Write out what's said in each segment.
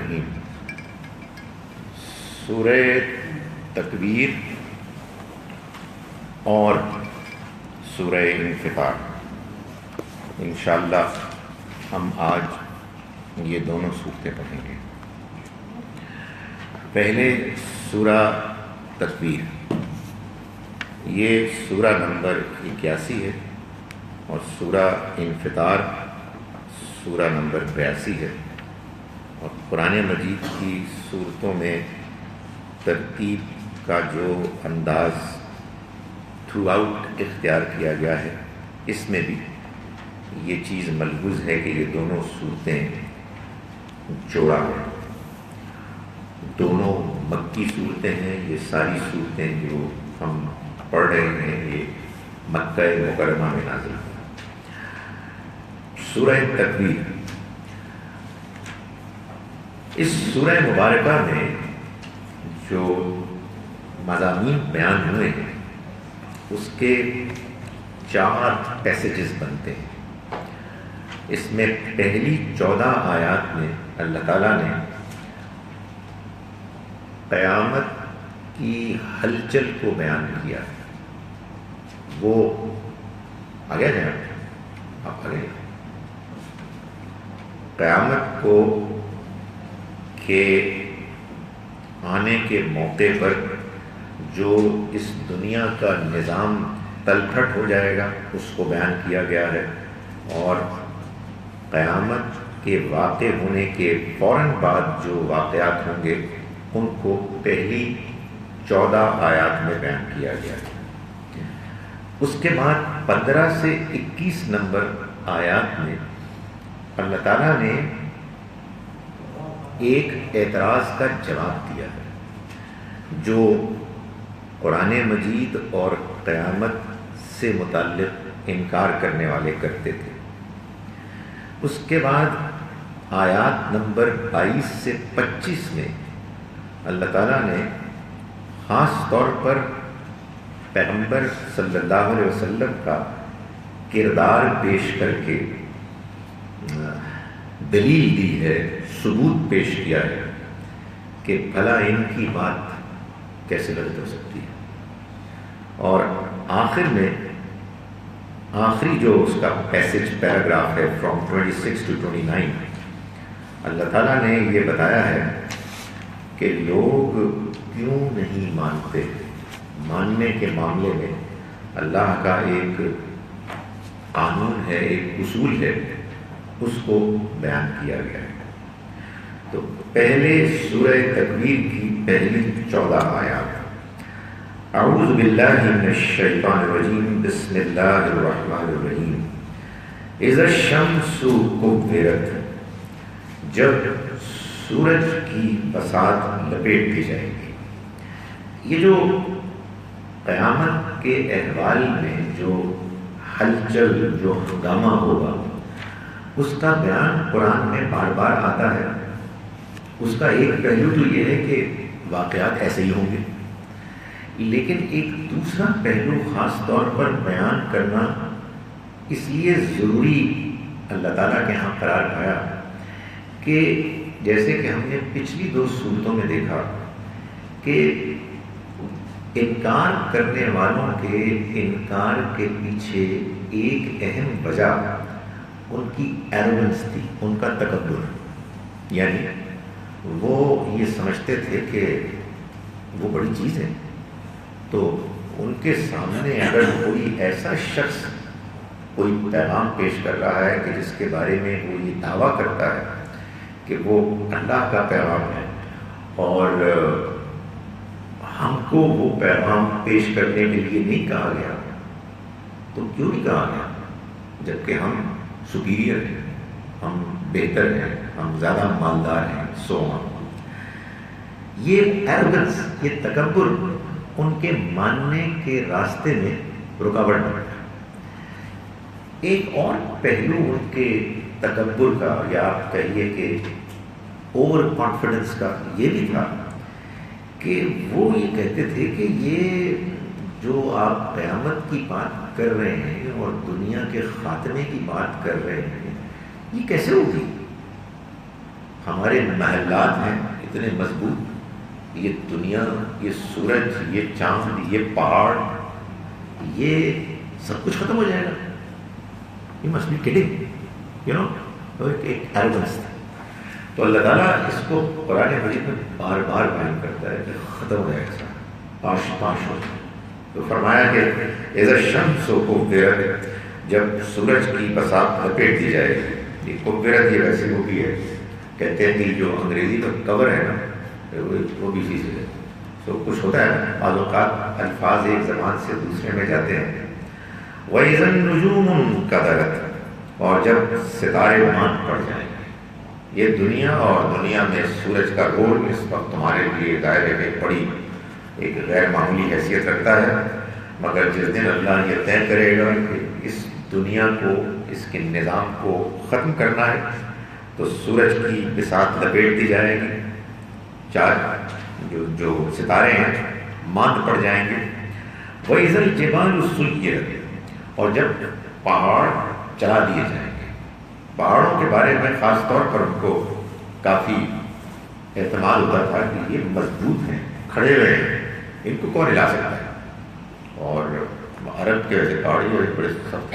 الرحیم۔ سورہ تکویر اور سورہ انفطار، انشاءاللہ ہم آج یہ دونوں سورتیں پڑھیں گے۔ پہلے سورہ تکویر، یہ سورہ نمبر 81 ہے، اور سورہ انفطار سورہ نمبر 82 ہے۔ اور قرآن مجید کی صورتوں میں ترتیب کا جو انداز تھرو آؤٹ اختیار کیا گیا ہے، اس میں بھی یہ چیز ملحوظ ہے کہ یہ دونوں صورتیں جوڑا ہیں، دونوں مکی صورتیں ہیں۔ یہ ساری صورتیں جو ہم پڑھ رہے ہیں یہ مکہ مکرمہ میں نازل ہیں۔ سورہ تکویر، اس سورہ مبارکہ میں جو مضامین بیان ہوئے ہیں اس کے 4 پیسیجز بنتے ہیں۔ اس میں پہلی 14 آیات میں اللہ تعالیٰ نے قیامت کی ہلچل کو بیان کیا۔ وہ آگے جائیں، آپ آگے قیامت کو کہ آنے کے موقع پر جو اس دنیا کا نظام تلپٹ ہو جائے گا اس کو بیان کیا گیا ہے، اور قیامت کے واقع ہونے کے فوراً بعد جو واقعات ہوں گے ان کو پہلی 14 آیات میں بیان کیا گیا ہے۔ اس کے بعد 15 سے 21 نمبر آیات میں اللہ تعالیٰ نے ایک اعتراض کا جواب دیا ہے جو قرآن مجید اور قیامت سے متعلق انکار کرنے والے کرتے تھے۔ اس کے بعد آیات نمبر 22 سے 25 میں اللہ تعالیٰ نے خاص طور پر پیغمبر صلی اللہ علیہ وسلم کا کردار پیش کر کے دلیل دی ہے، ثبوت پیش کیا ہے کہ بھلا ان کی بات کیسے غلط ہو سکتی ہے۔ اور آخر میں آخری جو اس کا پیسج پیراگراف ہے فرام 26 to 29، اللہ تعالیٰ نے یہ بتایا ہے کہ لوگ کیوں نہیں مانتے۔ ماننے کے معاملے میں اللہ کا ایک قانون ہے، ایک اصول ہے، اس کو بیان کیا گیا ہے۔ تو پہلے سورہ تکویر کی پہلی 14 آیات، اعوذ باللہ من الشیطان الرجیم، بسم اللہ الرحمن الرحیم۔ اذا الشمس کورت، جب سورج کی بساط لپیٹ دی جائے گی۔ یہ جو قیامت کے احوال میں جو ہلچل، جو ہنگامہ ہوگا، اس کا بیان قرآن میں بار بار آتا ہے۔ اس کا ایک پہلو تو یہ ہے کہ واقعات ایسے ہی ہوں گے، لیکن ایک دوسرا پہلو خاص طور پر بیان کرنا اس لیے ضروری اللہ تعالیٰ کے ہاں قرار پایا کہ جیسے کہ ہم نے پچھلی 2 صورتوں میں دیکھا کہ انکار کرنے والوں کے انکار کے پیچھے ایک اہم وجہ ان کی ایروگنس تھی، ان کا تکبر۔ یعنی وہ یہ سمجھتے تھے کہ وہ بڑی چیز ہے، تو ان کے سامنے اگر کوئی ایسا شخص کوئی پیغام پیش کر رہا ہے کہ جس کے بارے میں وہ یہ دعویٰ کرتا ہے کہ وہ اللہ کا پیغام ہے، اور ہم کو وہ پیغام پیش کرنے کے لیے نہیں کہا گیا، تو کیوں نہیں کہا گیا جبکہ ہم سپیریئر ہیں، ہم بہتر ہیں، ہم زیادہ مالدار ہیں، یہ ایروگنس، یہ تکبر ان کے ماننے کے راستے میں رکاوٹ بنتا ہے۔ ایک اور پہلو ان کے تکبر کا، یا آپ کہیے کہ اوور کانفیڈنس کا، یہ بھی تھا کہ وہ یہ کہتے تھے کہ یہ جو آپ قیامت کی بات کر رہے ہیں اور دنیا کے خاتمے کی بات کر رہے ہیں، یہ کیسے ہوگی؟ ہمارے محلات ہیں اتنے مضبوط، یہ دنیا، یہ سورج، یہ چاند، یہ پہاڑ، یہ سب کچھ ختم ہو جائے گا. یہ مسٹ بی کڈنگ، ایک ایروگنس تھا. تو اللہ تعالیٰ اس کو قرآن مجید میں بار بار بیان کرتا ہے کہ ختم ہو جائے گا، پاش پاش ہو جائے. تو فرمایا کہ اذا الشمس کورت، جب سورج کی بساط لپیٹ دی جائے گی. یہ کورت یہ ویسے وہ بھی ہے، کہتے ہیں کہ جو انگریزی کا کور ہے نا وہ بھی اسی سے ہے. تو کچھ ہوتا ہے بعض اوقات الفاظ ایک زبان سے دوسرے میں جاتے ہیں. وَإِذَا النُّجُومُ انْكَدَرَتْ، اور جب ستارے ماند پڑ جائیں گے. یہ دنیا اور دنیا میں سورج کا رول اس وقت تمہارے لیے دائرے میں بڑی ایک غیر معمولی حیثیت رکھتا ہے. مگر جس دن اللہ یہ طے کرے گا کہ اس دنیا کو، اس کے نظام کو ختم کرنا ہے، تو سورج کی بساط لپیٹ دی جائے گی، چار جو ستارے ہیں ماند پڑ جائیں گے. وَإِذَا الْجِبَالُ سُيِّرَتْ، اور جب پہاڑ چلا دیے جائیں گے. پہاڑوں کے بارے میں خاص طور پر ان کو کافی اعتماد ہوتا تھا کہ یہ مضبوط ہیں، کھڑے ہوئے ہیں، ان کو کون ہلا سکتا ہے. اور عرب کے ویسے پہاڑی بڑے سخت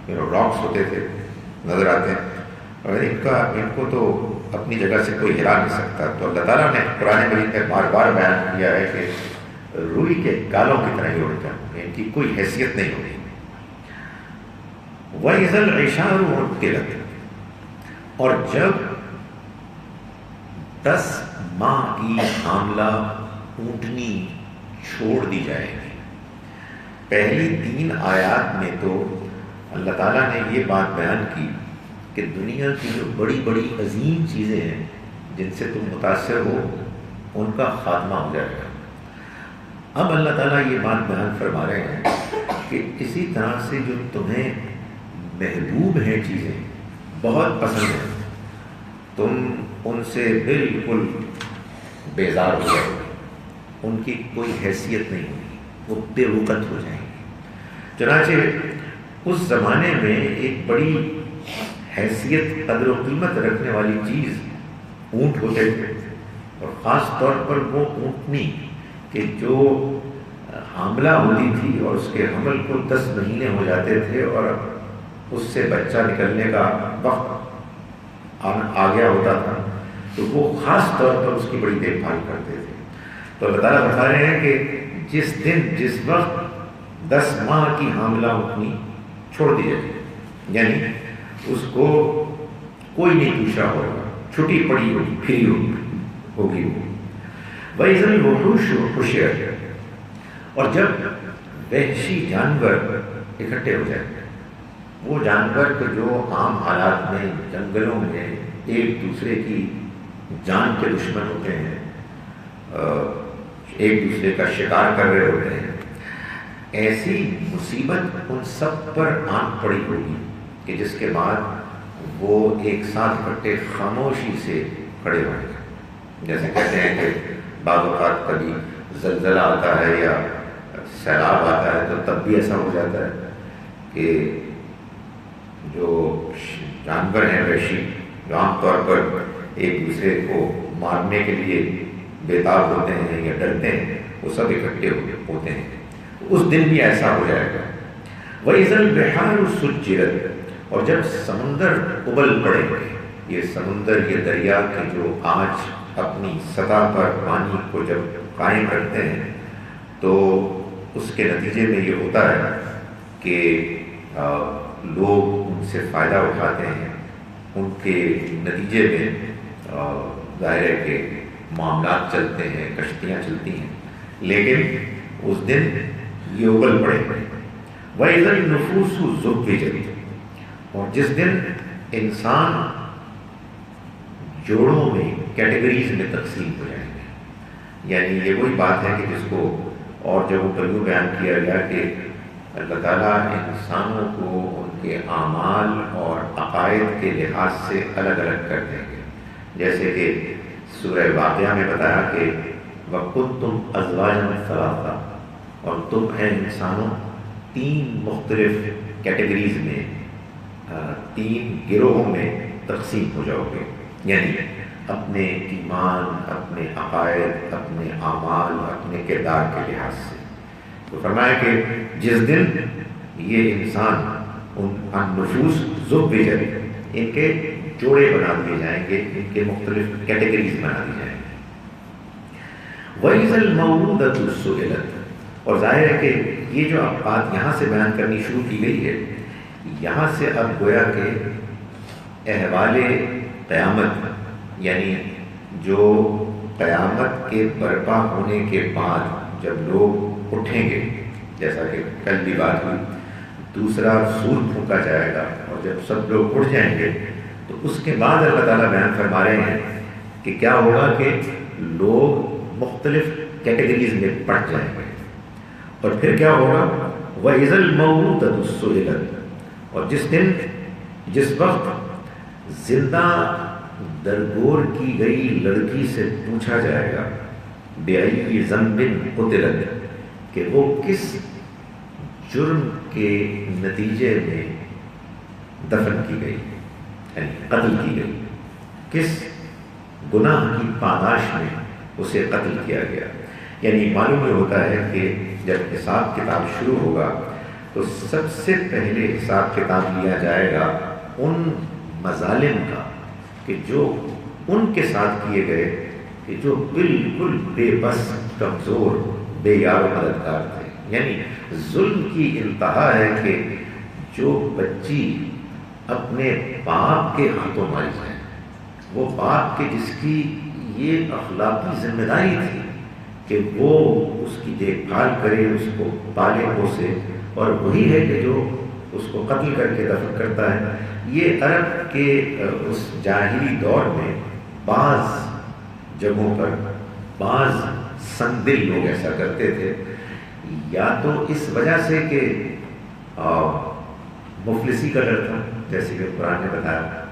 راکس ہوتے تھے نظر آتے ہیں، اور ان کو تو اپنی جگہ سے کوئی ہلا نہیں سکتا. تو اللہ تعالیٰ نے قرآن مجید میں بار بار بیان کیا ہے کہ روئی کے گالوں کی طرح ہی اڑتے ہیں، ان کی کوئی حیثیت نہیں ہوگی. وَإِذَا الْعِشَارُ عُطِّلَتْ، اور جب 10 ماہ کی حاملہ اونٹنی چھوڑ دی جائے گی. پہلی 3 آیات میں تو اللہ تعالیٰ نے یہ بات بیان کی کہ دنیا کی جو بڑی بڑی عظیم چیزیں ہیں جن سے تم متاثر ہو ان کا خاتمہ ہو جائے گا. اب اللہ تعالیٰ یہ بات بیان فرما رہے ہیں کہ اسی طرح سے جو تمہیں محبوب ہیں چیزیں، بہت پسند ہیں، تم ان سے بالکل بیزار ہو جاؤ گے، ان کی کوئی حیثیت نہیں ہوگی، وہ بے وقت ہو جائیں گے. چنانچہ اس زمانے میں ایک بڑی حیثیت، قدر و قیمت رکھنے والی چیز اونٹ ہوتے تھے، اور خاص طور پر وہ اونٹنی کہ جو حاملہ ہوتی تھی اور اس کے حمل کو 10 مہینے ہو جاتے تھے اور اس سے بچہ نکلنے کا وقت آ گیا ہوتا تھا، تو وہ خاص طور پر اس کی بڑی دیکھ بھال کرتے تھے. تو اللہ تعالیٰ بتا رہے ہیں کہ جس وقت 10 ماہ کی حاملہ اونٹنی چھوڑ دی جائے، یعنی اس کو کوئی نہیں پوچھا ہوگا، چھٹی پڑی ہوگی، پھری ہوگی وہ. وَإِذَا الْوُحُوشُ حُشِرَتْ، اور جب وحشی جانور اکٹھے ہو جائیں گے، وہ جانور کہ جو عام حالات میں جنگلوں میں ایک دوسرے کی جان کے دشمن ہوتے ہیں، ایک دوسرے کا شکار کر رہے ہوتے ہیں، ایسی مصیبت ان سب پر آن پڑی ہوگی کہ جس کے بعد وہ ایک ساتھ اکٹھے خاموشی سے کھڑے ہوئیں گے. جیسے کہتے ہیں کہ بعض اوقات کبھی زلزلہ آتا ہے یا سیلاب آتا ہے تو تب بھی ایسا ہو جاتا ہے کہ جو جانور ہیں وحشی، جو عام طور پر ایک دوسرے کو مارنے کے لیے بےتاب ہوتے ہیں یا ڈرتے ہیں، وہ سب اکٹھے ہوتے ہیں. اس دن بھی ایسا ہو جائے گا. وَإِذَا الْبِحَارُ سُجِّرَتْ، اور جب سمندر ابل پڑیں گے، یہ سمندر، یہ دریا کے جو آج اپنی سطح پر پانی کو جب قائم رکھتے ہیں تو اس کے نتیجے میں یہ ہوتا ہے کہ لوگ ان سے فائدہ اٹھاتے ہیں، ان کے نتیجے میں ظاہر ہے کہ معاملات چلتے ہیں، کشتیاں چلتی ہیں، لیکن اس دن یہ ابل پڑے گے. وَإِذَا النُّفُوسُ زُوِّجَتْ، اور جس دن انسان جوڑوں میں، کیٹیگریز میں تقسیم ہو جائیں گے. یعنی یہ وہی بات ہے کہ جس کو اور جگہوں پر یوں بیان کیا گیا کہ اللہ تعالیٰ انسانوں کو ان کے اعمال اور عقائد کے لحاظ سے الگ الگ کر دیں گے. جیسے کہ سورہ واقعہ میں بتایا کہ وَكُنْتُمْ أَزْوَاجًا ثَلَاثًا، اور تم ہیں انسانوں 3 مختلف کیٹیگریز میں، 3 گروہوں میں تقسیم ہو جاؤ گے. یعنی اپنے ایمان، اپنے عقائد، اپنے اعمال، اپنے کردار کے لحاظ سے۔ تو فرمایا کہ جس دن یہ انسان ان نفوس زبجت، ان کے جوڑے بنا دیے جائیں گے، ان کے مختلف کیٹیگریز بنا دی جائیں گے۔ وَإِذَا الْمَوْءُودَةُ سُئِلَتْ، اور ظاہر ہے کہ یہ جو اب بات یہاں سے بیان کرنی شروع کی گئی ہے، یہاں سے اب گویا کہ احوال قیامت، یعنی جو قیامت کے برپا ہونے کے بعد جب لوگ اٹھیں گے، جیسا کہ کل بھی بات ہوئی، دوسرا سور پھونکا جائے گا، اور جب سب لوگ اٹھ جائیں گے تو اس کے بعد اللہ تعالیٰ بیان فرما رہے ہیں کہ کیا ہوگا کہ لوگ مختلف کیٹیگریز میں بٹ جائیں گے، اور پھر کیا ہوگا، وَإِذَا الْمَوْءُودَةُ سُئِلَتْ، اور جس وقت زندہ درگور کی گئی لڑکی سے پوچھا جائے گا، بِأَيِّ ذَنبٍ قُتِلَتْ، کہ وہ کس جرم کے نتیجے میں دفن کی گئی، یعنی قتل کی گئی، کس گناہ کی پاداش میں اسے قتل کیا گیا۔ یعنی معلوم ہوتا ہے کہ جب حساب کتاب شروع ہوگا تو سب سے پہلے حساب کتاب لیا جائے گا ان مظالم کا کہ جو ان کے ساتھ کیے گئے کہ جو بالکل بے بس، کمزور، بے یار و مددگار تھے۔ یعنی ظلم کی انتہا ہے کہ جو بچی اپنے باپ کے ہاتھوں ماری جائے، وہ باپ کے جس کی یہ اخلاقی ذمہ داری تھی کہ وہ اس کی دیکھ بھال کرے، اس کو پالے پوسے، اور وہی ہے کہ جو اس کو قتل کر کے دفن کرتا ہے۔ یہ عرب کے اس جاہلی دور میں بعض جگہوں پر بعض سنگدل لوگ ایسا کرتے تھے، یا تو اس وجہ سے کہ مفلسی کا ڈر تھا، جیسے کہ قرآن نے بتایا،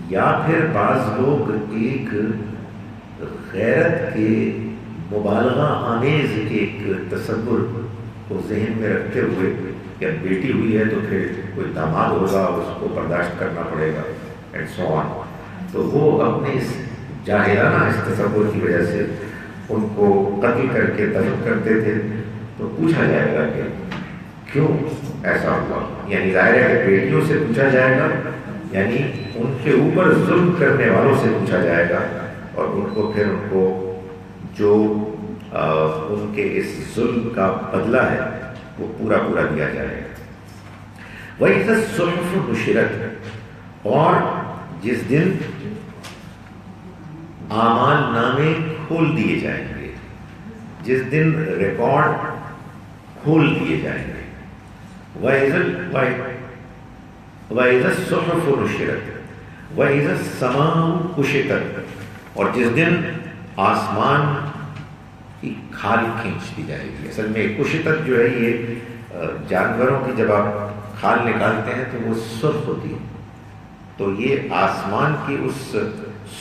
یا پھر بعض لوگ ایک غیرت کے مبالغہ آمیز ایک تصور کو ذہن میں رکھتے ہوئے کہ بیٹی ہوئی ہے تو پھر کوئی داماد ہوگا، اس کو برداشت کرنا پڑے گا، اینڈ سو آن۔ تو وہ اپنے اس جاہلانہ اس تصور کی وجہ سے ان کو قتل کر کے دفن کرتے تھے۔ تو پوچھا جائے گا کہ کیوں ایسا ہوا، یعنی ظاہر ہے کہ بیٹیوں سے پوچھا جائے گا، یعنی ان کے اوپر ظلم کرنے والوں سے پوچھا جائے گا، اور ان کو پھر ان کو جو ان کے اس ظلم کا بدلہ ہے وہ پورا پورا دیا جائے گا۔ وَإِذَا الصُّحُفُ نُشِرَتْ، اور جس دن اعمال نامے کھول دیے جائیں گے، جس دن ریکارڈ کھول دیے جائیں گے۔ وَإِذَا الصُّحُفُ نُشِرَتْ وَإِذَا السَّمَاءُ كُشِطَتْ، اور جس دن آسمان کی کھال کھینچ دی جائے گی۔ اصل میں کشتت جو ہے یہ جانوروں کی جب آپ کھال نکالتے ہیں تو وہ سرخ ہوتی ہے، تو یہ آسمان کی اس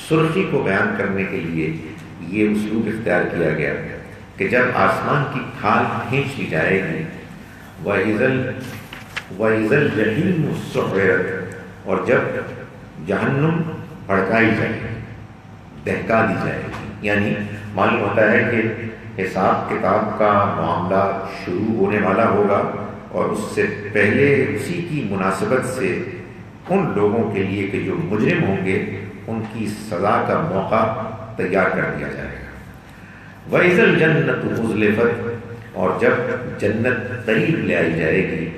سرخی کو بیان کرنے کے لیے یہ اسلوب اختیار کیا گیا کہ جب آسمان کی کھال کھینچ لی جائے گی، وَإِذَا الْجَحِيمُ سُعِّرَتْ، اور جب جہنم بھڑکائی جائے گی، دہکا دی جائے گی۔ یعنی معلوم ہوتا ہے کہ حساب کتاب کا معاملہ شروع ہونے والا ہوگا، اور اس سے پہلے اسی کی مناسبت سے ان لوگوں کے لیے کہ جو مجرم ہوں گے ان کی سزا کا موقع تیار کر دیا جائے گا۔ وَإِذَا الْجَنَّةُ أُزْلِفَتْ، اور جب جنت قریب لے آئی جائے گی،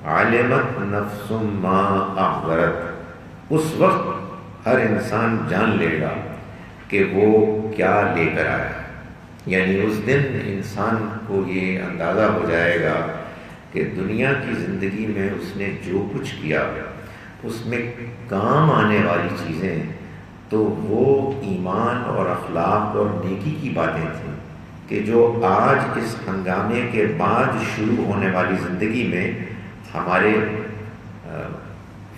عَلِمَتْ نَفْسٌ مَا أَحْضَرَتْ، اس وقت ہر انسان جان لے گا کہ وہ کیا لے کر آیا۔ یعنی اس دن انسان کو یہ اندازہ ہو جائے گا کہ دنیا کی زندگی میں اس نے جو کچھ کیا اس میں کام آنے والی چیزیں تو وہ ایمان اور اخلاق اور نیکی کی باتیں تھیں کہ جو آج اس ہنگامے کے بعد شروع ہونے والی زندگی میں ہمارے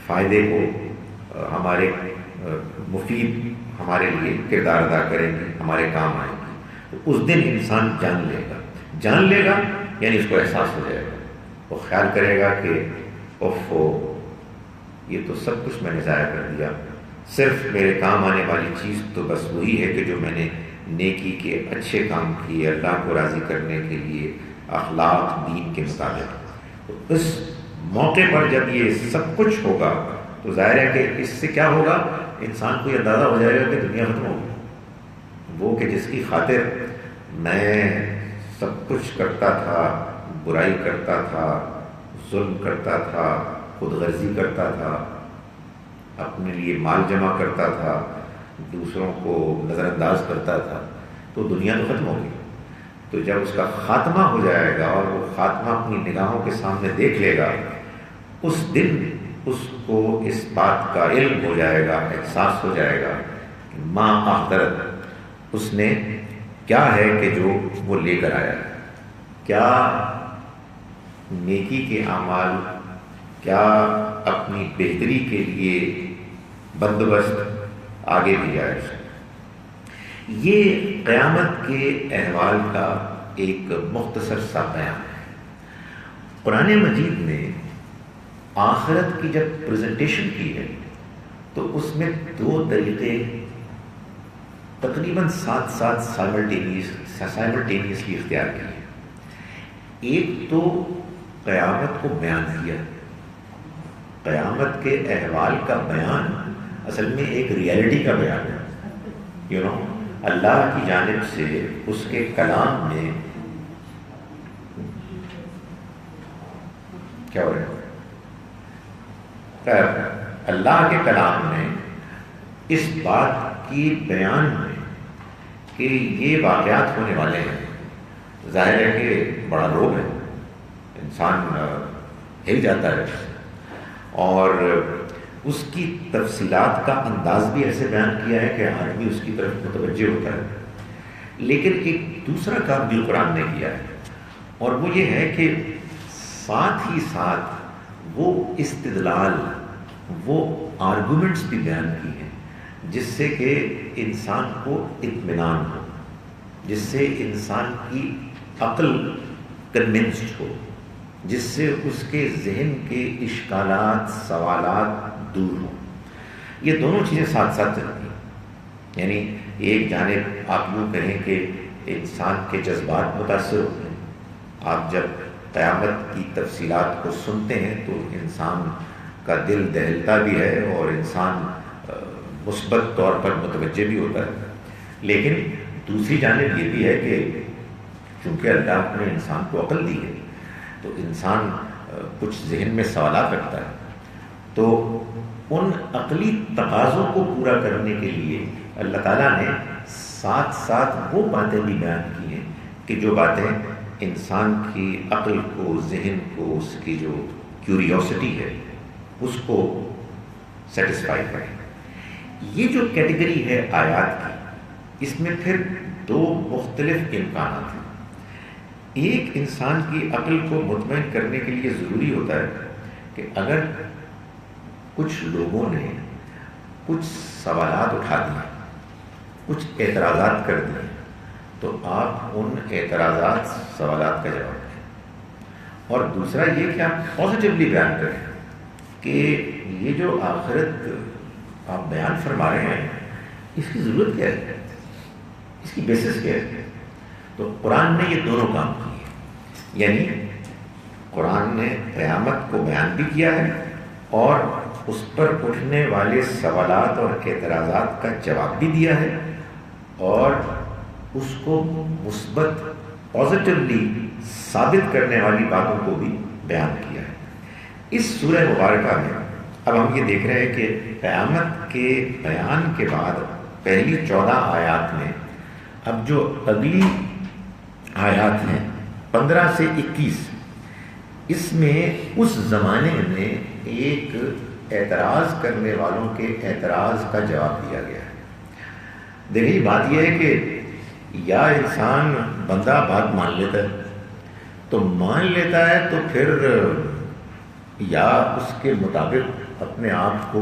فائدے کو، ہمارے مفید ہمارے لیے کردار ادا کریں گی، ہمارے کام آئیں گی۔ تو اس دن انسان جان لے گا یعنی اس کو احساس ہو جائے گا، وہ خیال کرے گا کہ اوفو، یہ تو سب کچھ میں نے ضائع کر دیا، صرف میرے کام آنے والی چیز تو بس وہی ہے کہ جو میں نے نیکی کے اچھے کام کیے اللہ کو راضی کرنے کے لیے، اخلاق دین کے مطابق۔ تو اس موقع پر جب یہ سب کچھ ہوگا تو ظاہر ہے کہ اس سے کیا ہوگا، انسان کو یہ اندازہ ہو جائے گا کہ دنیا ختم ہوگی۔ وہ کہ جس کی خاطر میں سب کچھ کرتا تھا، برائی کرتا تھا، ظلم کرتا تھا، خود غرضی کرتا تھا، اپنے لیے مال جمع کرتا تھا، دوسروں کو نظر انداز کرتا تھا، تو دنیا تو ختم ہوگی۔ تو جب اس کا خاتمہ ہو جائے گا اور وہ خاتمہ اپنی نگاہوں کے سامنے دیکھ لے گا، اس دن اس کو اس بات کا علم ہو جائے گا، احساس ہو جائے گا کہ ماں احضرت، اس نے کیا ہے کہ جو وہ لے کر آیا، کیا نیکی کے اعمال، کیا اپنی بہتری کے لیے بندوبست آگے بھی جائے۔ یہ قیامت کے احوال کا ایک مختصر سا بیان ہے۔ قرآن مجید نے آخرت کی جب پریزنٹیشن کی ہے تو اس میں دو طریقے تقریباً ساتھ ساتھ سائملٹینیسلی اختیار کیے۔ ایک تو قیامت کو بیان کیا، قیامت کے احوال کا بیان اصل میں ایک ریئلٹی کا بیان ہے، اللہ کی جانب سے اس کے کلام میں کیا ہو رہا ہے، اللہ کے کلام میں اس بات کی بیان میں کہ یہ واقعات ہونے والے ہیں۔ ظاہر ہے کہ بڑا روب ہے، انسان ہل جاتا ہے، اور اس کی تفصیلات کا انداز بھی ایسے بیان کیا ہے کہ آدمی اس کی طرف متوجہ ہوتا ہے۔ لیکن ایک دوسرا کام بھی قرآن نے کیا ہے، اور وہ یہ ہے کہ ساتھ ہی ساتھ وہ استدلال، وہ آرگومنٹس بھی بیان کی ہیں جس سے کہ انسان کو اطمینان ہو، جس سے انسان کی عقل کنونسڈ ہو، جس سے اس کے ذہن کے اشکالات، سوالات دور ہوں۔ یہ دونوں چیزیں ساتھ ساتھ چلتی ہیں۔ یعنی ایک جانب آپ یوں کہیں کہ انسان کے جذبات متاثر ہوتے ہیں، آپ جب قیامت کی تفصیلات کو سنتے ہیں تو انسان کا دل دہلتا بھی ہے اور انسان مثبت طور پر متوجہ بھی ہوتا ہے۔ لیکن دوسری جانب یہ بھی ہے کہ چونکہ اللہ نے انسان کو عقل دی ہے تو انسان کچھ ذہن میں سوالات رکھتا ہے، تو ان عقلی تقاضوں کو پورا کرنے کے لیے اللہ تعالیٰ نے ساتھ ساتھ وہ باتیں بھی بیان کی ہیں کہ جو باتیں انسان کی عقل کو، ذہن کو، اس کی جو کیوریوسٹی ہے اس کو سیٹسفائی کریں۔ یہ جو کیٹیگری ہے آیات کی، اس میں پھر دو مختلف امکانات ہیں۔ ایک، انسان کی عقل کو مطمئن کرنے کے لیے ضروری ہوتا ہے کہ اگر کچھ لوگوں نے کچھ سوالات اٹھا دیے، کچھ اعتراضات کر دیے، تو آپ ان اعتراضات، سوالات کا جواب دیں۔ اور دوسرا یہ کہ آپ پازیٹیولی بیان کریں کہ یہ جو آخرت آپ بیان فرما رہے ہیں اس کی ضرورت کیا ہے، اس کی بیسس کیا ہے۔ تو قرآن نے یہ دونوں کام کیے، یعنی قرآن نے قیامت کو بیان بھی کیا ہے اور اس پر اٹھنے والے سوالات اور اعتراضات کا جواب بھی دیا ہے، اور اس کو مثبت، پازیٹیولی ثابت کرنے والی باتوں کو بھی بیان کیا ہے۔ اس سورہ مبارکہ میں اب ہم یہ دیکھ رہے ہیں کہ قیامت کے بیان کے بعد پہلی 14 آیات میں اب جو اگلی آیات ہیں 15 سے 21، اس میں اس زمانے میں ایک اعتراض کرنے والوں کے اعتراض کا جواب دیا گیا ہے۔ دیکھیے بات یہ ہے کہ یا انسان بندہ بات مان لیتا ہے، تو مان لیتا ہے تو پھر یا اس کے مطابق اپنے آپ کو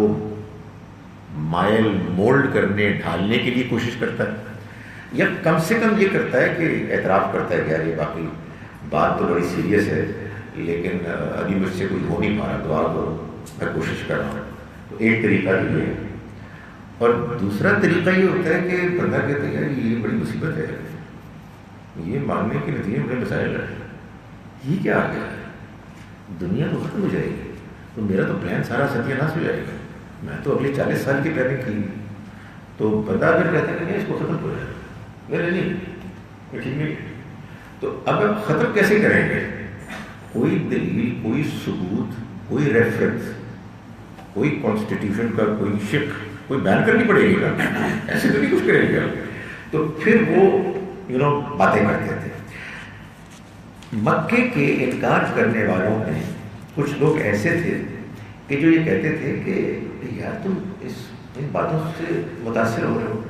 مائل مولڈ کرنے، ڈھالنے کے لیے کوشش کرتا ہے، یا کم سے کم یہ کرتا ہے کہ اعتراف کرتا ہے کہ یار یہ باقی بات تو بڑی سیریس ہے لیکن ابھی مجھ سے کوئی ہو نہیں پا رہا، دعا کرو، میں کوشش کر رہا ہوں۔ تو ایک طریقہ یہ ہے، اور دوسرا طریقہ یہ ہوتا ہے کہ بندہ کہتے ہیں یہ بڑی مصیبت ہے، یہ ماننے کے نتیجے بڑے مسائل ہے، یہ کیا آ گیا ہے، دنیا تو ختم ہو جائے گی، تو میرا تو پلان سارا ستیہ ناش ہو جائے گا، میں تو اگلے 40 سال کی پلاننگ کی، تو بندہ اگر کہتا ہے کہ نہیں اس کو ختم ہو جائے گا، نہیں ٹھیک نہیں، تو اب ہم ختم کیسے کریں گے؟ کوئی دلیل، کوئی ثبوت، کوئی ریفرنس، کوئی کانسٹیٹیوشن کا کوئی شک کوئی بیان کرنی پڑے گی نا، ایسے تو نہیں کچھ کریں گے۔ تو پھر وہ باتیں کرتے تھے۔ مکے کے انکار کرنے والوں میں کچھ لوگ ایسے تھے کہ جو یہ کہتے تھے کہ یار تم ان باتوں سے متاثر ہو رہے ہو،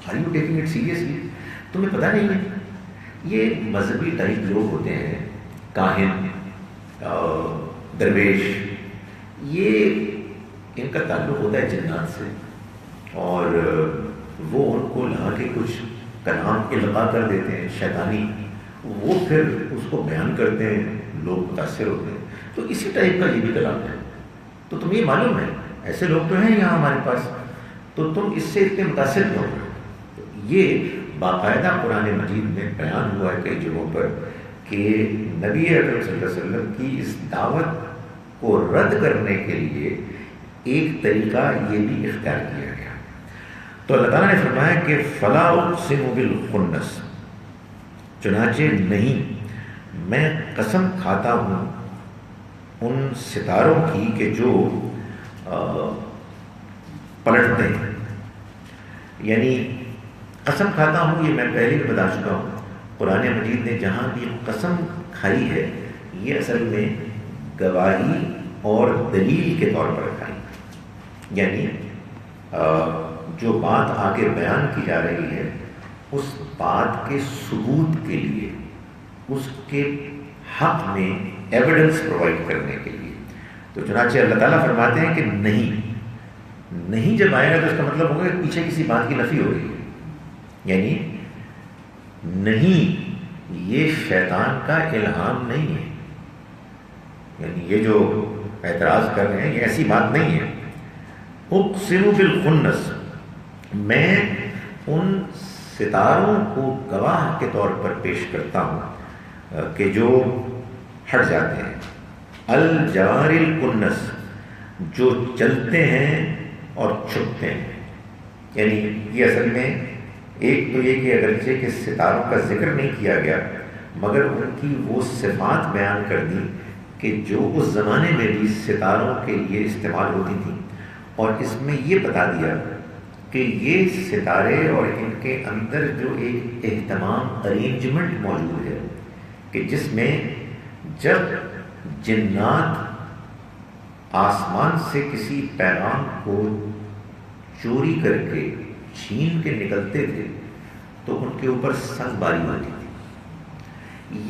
are you taking it seriously, تمہیں پتہ نہیں ہے یہ مذہبی ٹائپ لوگ ہوتے ہیں، کاہن، درویش، یہ ان کا تعلق ہوتا ہے جنات سے، اور وہ ان کو لا کے کچھ کلام القاء کر دیتے ہیں شیطانی، وہ پھر اس کو بیان کرتے ہیں، لوگ متاثر ہوتے ہیں۔ تو اسی ٹائپ کا یہ بھی کلام ہے، تو تمہیں یہ معلوم ہے ایسے لوگ تو ہیں یہاں ہمارے پاس، تو تم اس سے اتنے متاثر کیوں ہو؟ یہ باقاعدہ قرآن مجید میں بیان ہوا ہے کئی جگہوں پر کہ نبی اکرم صلی اللہ علیہ وسلم کی اس دعوت کو رد کرنے کے لیے ایک طریقہ یہ بھی اختیار کیا گیا۔ تو اللہ تعالیٰ نے فرمایا کہ فَلَا أُقْسِمُ بِالْخُنَّسِ، چنانچہ نہیں، میں قسم کھاتا ہوں ان ستاروں کی کہ جو پلٹتے ہیں، یعنی قسم کھاتا ہوں، یہ میں پہلے بھی بتا چکا ہوں، قرآن مجید نے جہاں بھی قسم کھائی ہے یہ اصل میں گواہی اور دلیل کے طور پر کھائی، یعنی جو بات آگے بیان کی جا رہی ہے اس بات کے ثبوت کے لیے، اس کے حق میں ایویڈنس پرووائڈ کرنے کے لیے۔ تو چنانچہ اللہ تعالیٰ فرماتے ہیں کہ نہیں جب آئے گا تو اس کا مطلب ہوگا کہ پیچھے کسی بات کی نفی ہو رہی ہے، یعنی نہیں، یہ شیطان کا الہام نہیں ہے، یعنی یہ جو اعتراض کر رہے ہیں یہ ایسی بات نہیں ہے۔ اقسم بالخنس، میں ان ستاروں کو گواہ کے طور پر پیش کرتا ہوں کہ جو ہٹ جاتے ہیں، الجوار الکنس، جو چلتے ہیں اور چھپتے ہیں، یعنی یہ اصل میں ایک تو یہ کہ اگرچہ کہ ستاروں کا ذکر نہیں کیا گیا مگر ان کی وہ صفات بیان کر دی کہ جو اس زمانے میں بھی ستاروں کے لیے استعمال ہوتی تھیں، اور اس میں یہ بتا دیا کہ یہ ستارے اور ان کے اندر جو ایک اہتمام ارینجمنٹ موجود ہے کہ جس میں جب جنات آسمان سے کسی پیغام کو چوری کر کے چھین کے نکلتے تھے تو ان کے اوپر سنگ باری ہوتی تھی۔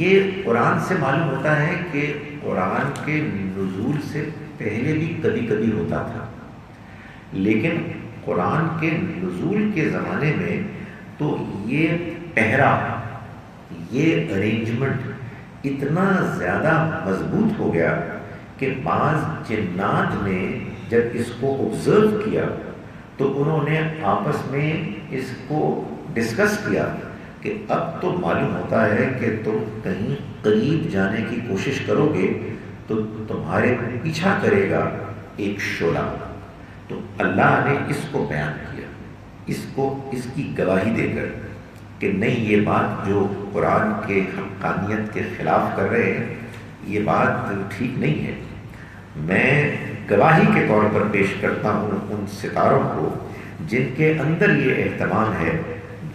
یہ قرآن سے معلوم ہوتا ہے کہ قرآن کے نزول سے پہلے بھی کبھی کبھی ہوتا تھا، لیکن قرآن کے نزول کے زمانے میں تو یہ پہرا، یہ ارینجمنٹ اتنا زیادہ مضبوط ہو گیا کہ بعض جنات نے جب اس کو آبزرو کیا تو انہوں نے آپس میں اس کو ڈسکس کیا کہ اب تو معلوم ہوتا ہے کہ تم کہیں قریب جانے کی کوشش کرو گے تو تمہارے پیچھا کرے گا ایک شعلہ۔ تو اللہ نے اس کو بیان کیا، اس کی گواہی دے کر کہ نہیں، یہ بات جو قرآن کے حقانیت کے خلاف کر رہے ہیں یہ بات ٹھیک نہیں ہے۔ میں گواہی کے طور پر پیش کرتا ہوں ان ستاروں کو جن کے اندر یہ اہتمام ہے،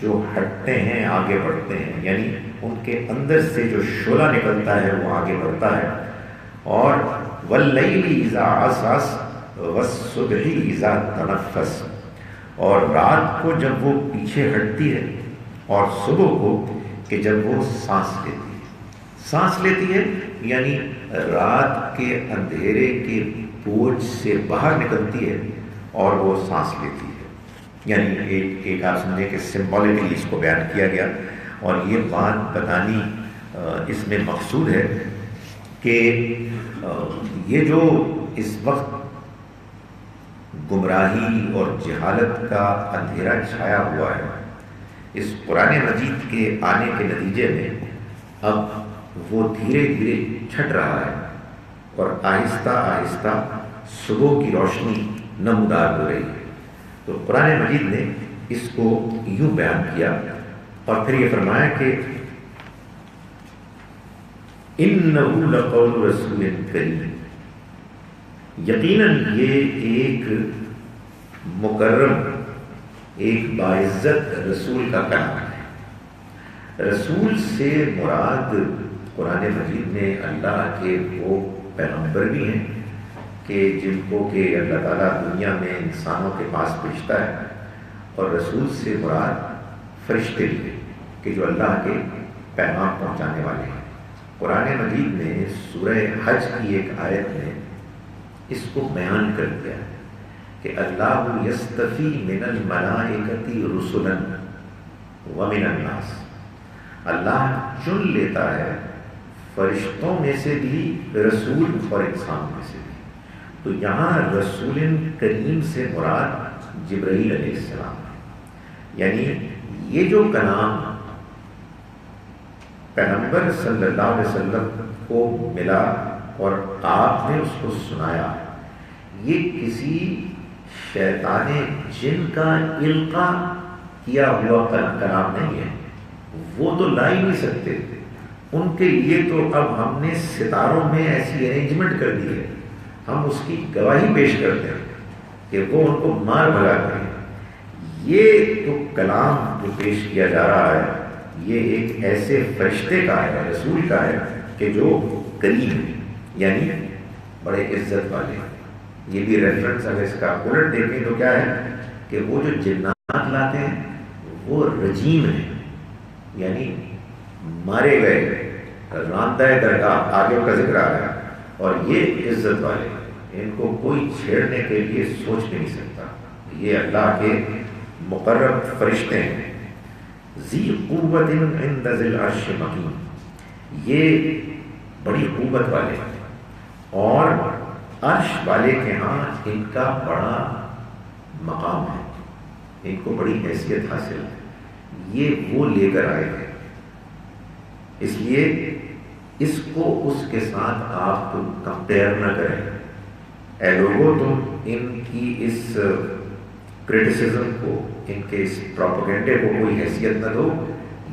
جو ہٹتے ہیں آگے بڑھتے ہیں، یعنی ان کے اندر سے جو شعلہ نکلتا ہے وہ آگے بڑھتا ہے۔ اور واللیل اذا عسعس والصبح اذا تنفس، اور رات کو جب وہ پیچھے ہٹتی ہے اور صبح کو کہ جب وہ سانس لیتی ہے یعنی رات کے اندھیرے کے بوجھ سے باہر نکلتی ہے اور وہ سانس لیتی ہے، یعنی ایک آپ سمجھیں کہ سمبولکلی اس کو بیان کیا گیا۔ اور یہ بات بتانی اس میں مقصود ہے کہ یہ جو اس وقت گمراہی اور جہالت کا اندھیرا چھایا ہوا ہے، اس قرآن مجید کے آنے کے نتیجے میں اب وہ دھیرے دھیرے چھٹ رہا ہے اور آہستہ آہستہ صبح کی روشنی نمودار ہو رہی ہے۔ تو قرآن مجید نے اس کو یوں بیان کیا اور پھر یہ فرمایا کہ اِنَّهُ لَقَوْلُ رَسُولٍ کریم، یقیناً یہ ایک مکرم، ایک باعزت رسول کا کلام ہے۔ رسول سے مراد قرآن مجید میں اللہ کے وہ پیغمبر بھی ہیں کہ جن کو کہ اللہ تعالیٰ دنیا میں انسانوں کے پاس بھیجتا ہے، اور رسول سے مراد فرشتے بھی ہیں کہ جو اللہ کے پیغام پہنچانے والے ہیں۔ قرآن مجید نے سورہ حج کی ایک آیت میں اس کو بیان کر دیا ہے کہ اللہ یستفی من الملائکۃ رسلا ومن الناس، اللہ چن لیتا ہے فرشتوں میں سے بھی رسول اور انسانوں میں سے بھی۔ تو یہاں رسول کریم سے مراد جبرائیل علیہ السلام ہے، یعنی یہ جو کلام پیغمبر صلی اللہ علیہ وسلم کو ملا اور آپ نے اس کو سنایا، یہ کسی شیطان جن کا القاء کیا ہوا کلام نہیں ہے، وہ تو لا ہی نہیں سکتے۔ ان کے لیے تو اب ہم نے ستاروں میں ایسی ارینجمنٹ کر دی ہے، ہم اس کی گواہی پیش کرتے ہیں کہ وہ ان کو مار بھگا کریں۔ یہ تو کلام جو پیش کیا جا رہا ہے یہ ایک ایسے فرشتے کا ہے، رسول کا ہے کہ جو کریم ہے، یعنی بڑے عزت والے ہیں۔ یہ بھی ریفرنس اگر اس کا الٹ دیکھیں تو کیا ہے کہ وہ جو جنات لاتے ہیں وہ رجیم ہیں، یعنی مارے گئے، راندہ درگاہ، آگے کا ذکر آ رہا ہے، اور یہ عزت والے، ان کو کوئی چھیڑنے کے لیے سوچ بھی نہیں سکتا۔ یہ اللہ کے مقرب فرشتے ہیں۔ ذی قوت عند ذی العرش مکین، یہ بڑی قوت والے ہیں اور عرش والے کے ہاں ان کا بڑا مقام ہے، ان کو بڑی حیثیت حاصل ہے۔ یہ وہ لے کر آئے ہیں، اس لیے اس کو اس کے ساتھ آپ کمپیئر نہ کریں۔ اے لوگوں، تم ان کی اس کرٹیسزم کو، ان کے اس پروپیگنڈے کو کوئی حیثیت نہ دو۔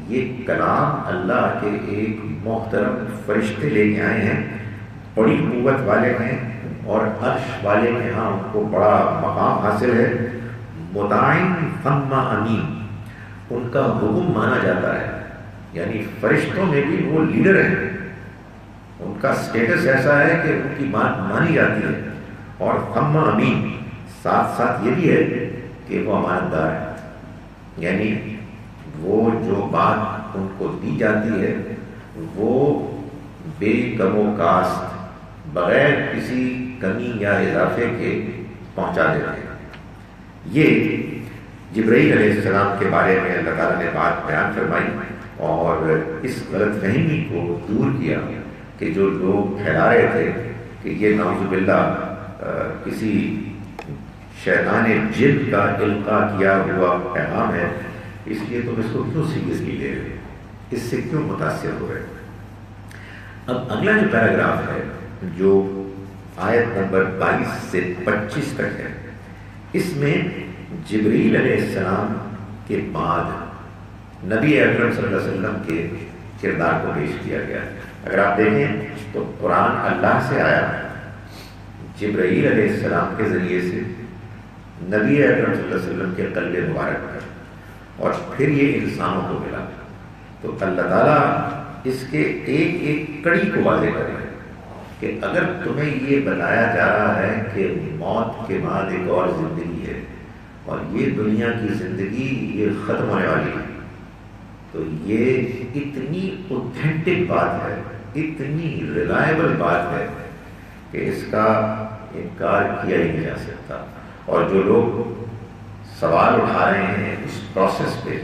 یہ کلام اللہ کے ایک محترم فرشتے لے کے آئے ہیں، بڑی قوت والے ہیں اور عرش والے کے ہاں ان کو بڑا مقام حاصل ہے۔ مطاع ثم امین، ان کا حکم مانا جاتا ہے، یعنی فرشتوں میں بھی وہ لیڈر ہیں، ان کا سٹیٹس ایسا ہے کہ ان کی بات مانی جاتی ہے۔ اور ثم امین، ساتھ ساتھ یہ بھی ہے کہ وہ امانت دار ہے، یعنی وہ جو بات ان کو دی جاتی ہے وہ بے کم و کاست، بغیر کسی کمی یا اضافے کے پہنچا دیتے ہیں۔ یہ جبرائیل علیہ السلام کے بارے میں اللہ تعالیٰ نے بات بیان فرمائی اور اس غلط فہمی کو دور کیا کہ جو لوگ پھیلا رہے تھے کہ یہ نعوذ باللہ کسی شیطان جن کا القاء کیا ہوا پیغام ہے، اس لیے تم اس کو کیوں سیریسلی لے رہے، اس سے کیوں متاثر ہو رہے۔ اب اگلا جو پیراگراف ہے جو آیت نمبر 22 سے 25 تک ہے، اس میں جبریل علیہ السلام کے بعد نبی اکرم صلی اللہ علیہ وسلم کے کردار کو پیش کیا گیا ہے۔ اگر آپ دیکھیں تو قرآن اللہ سے آیا، جبرائیل علیہ السلام کے ذریعے سے نبی اکرم صلی اللہ علیہ وسلم کے قلب مبارک پر، اور پھر یہ انسانوں کو ملا۔ تو اللہ تعالیٰ اس کے ایک ایک کڑی کو واضح کر رہے ہیں کہ اگر تمہیں یہ بتایا جا رہا ہے کہ موت کے بعد ایک اور زندگی ہے اور یہ دنیا کی زندگی یہ ختم ہونے والی ہے، تو یہ اتنی اوتھینٹک بات ہے، اتنی ریلائبل بات ہے کہ اس کا انکار کیا ہی نہیں جا سکتا۔ اور جو لوگ سوال اٹھا رہے ہیں اس پروسیس پہ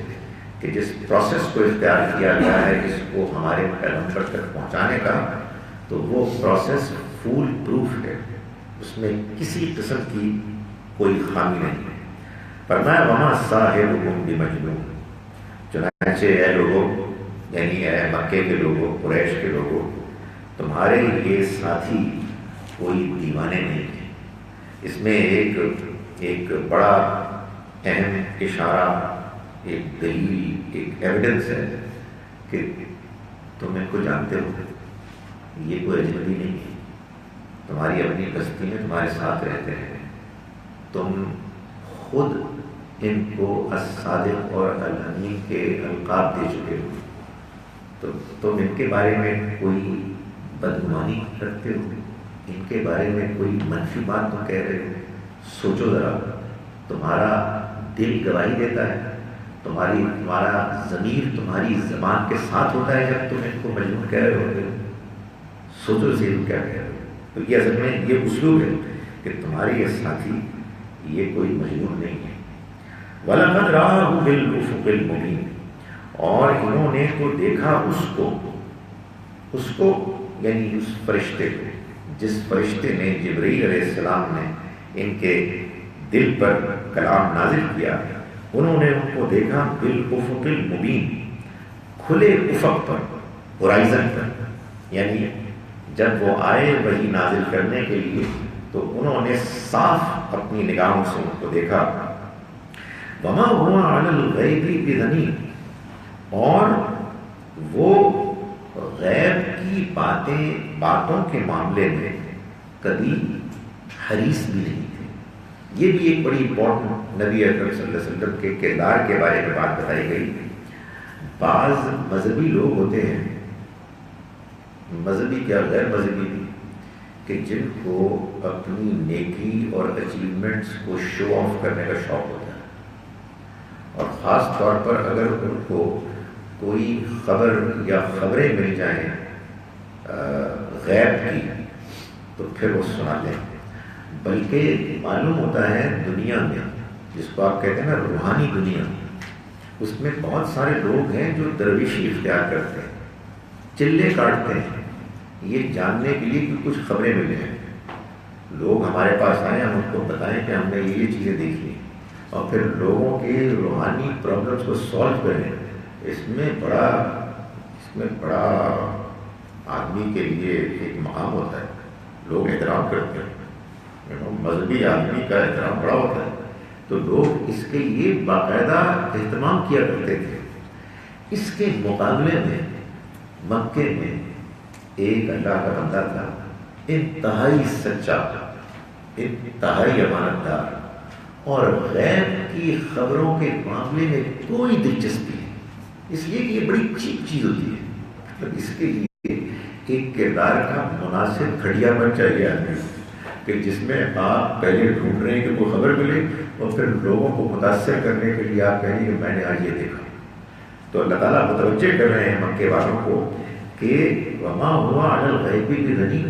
کہ جس پروسیس کو اختیار کیا گیا ہے اس کو ہمارے پیغمبر تک پہنچانے کا، تو وہ پروسیس فول پروف ہے، اس میں کسی قسم کی کوئی خامی نہیں ہے۔ فرمایا وما صاحبکم بمجنون، چنانچہ اے لوگوں، یعنی اے مکے کے لوگوں، قریش کے لوگوں، تمہارے یہ ساتھی کوئی دیوانے نہیں ہیں۔ اس میں ایک بڑا اہم اشارہ، ایک دلیل، ایک ایویڈنس ہے کہ تم ان کو جانتے ہو، یہ کوئی اجنبی نہیں ہے، تمہاری اپنی بستی میں تمہارے ساتھ رہتے ہیں، تم خود ان کو الصادق اور الامین کے القاب دے چکے ہو، تو تم ان کے بارے میں کوئی بدگمانی رکھتے ہو، ان کے بارے میں کوئی منفی بات تم کہہ رہے ہو؟ سوچو ذرا، تمہارا دل گواہی دیتا ہے، تمہارا ضمیر تمہاری زبان کے ساتھ ہوتا ہے جب تم ان کو مجنون کہہ رہے ہوتے ہو؟ سوچو سے کیا کہہ رہے ہو؟ تو یہ اصل میں یہ اسلوب ہے کہ تمہارے یہ ساتھی یہ کوئی مجنون نہیں ہے۔ وَلَقَدْ رَآهُ بِالْأُفُقِ الْمُبِينِ، اور انہوں نے تو دیکھا اس کو یعنی اس فرشتے کو، جس فرشتے نے جبرائیل علیہ السلام نے ان کے دل پر کلام نازل کیا، انہوں نے ان کو دیکھا بالافق المبین، کھلے افق پر، ہورائزن پر، یعنی جب وہ آئے وہی نازل کرنے کے لیے تو انہوں نے صاف اپنی نگاہوں سے ان کو دیکھا۔ وما هو علی الغیب بضنین، اور وہ غیب کی باتوں کے معاملے میں کبھی حریص بھی نہیں تھے۔ یہ بھی ایک بڑی امپورٹنٹ نبی اکرم صلی اللہ علیہ وسلم کے کردار کے بارے میں بات بتائی گئی۔ بعض مذہبی لوگ ہوتے ہیں، مذہبی کیا غیر مذہبی بھی، کہ جن کو اپنی نیکی اور اچیومنٹس کو شو آف کرنے کا شوق ہوتا ہے، اور خاص طور پر اگر ان کو کوئی خبر یا خبریں مل جائیں غیب کی تو پھر وہ سناتے ہیں۔ بلکہ معلوم ہوتا ہے دنیا میں، جس کو آپ کہتے ہیں نا روحانی دنیا، اس میں بہت سارے لوگ ہیں جو درویشی اختیار کرتے ہیں، چلے کاٹتے ہیں یہ جاننے کے لیے کہ کچھ خبریں مل جائیں۔ لوگ ہمارے پاس آئیں، ہم ان کو بتائیں کہ ہم نے یہ چیزیں دیکھی، اور پھر لوگوں کے روحانی پرابلمس کو سالو کریں۔ اس میں بڑا آدمی کے لیے ایک مقام ہوتا ہے، لوگ احترام کرتے ہیں، مذہبی آدمی کا احترام بڑا ہوتا ہے، تو لوگ اس کے لیے باقاعدہ اہتمام کیا کرتے تھے۔ اس کے مقابلے میں مکے میں ایک اللہ کا بندہ تھا، انتہائی سچا، انتہائی امانت دار، اور غیب کی خبروں کے معاملے میں کوئی دلچسپی نہیں، اس لیے کہ یہ بڑی چیپ چیز ہوتی ہے۔ مطلب اس کے لیے ایک کردار کا مناسب کھڑیا بن چاہیے آدمی، کہ جس میں آپ پہلے ڈھونڈ رہے ہیں کہ کوئی خبر ملے، اور پھر لوگوں کو متاثر کرنے کے لیے آپ کہیں کہ میں نے آج یہ دیکھا۔ تو اللہ تعالیٰ متوجہ کر رہے ہیں مکے والوں کو کہ وما ہوا علی الغیب بضنین،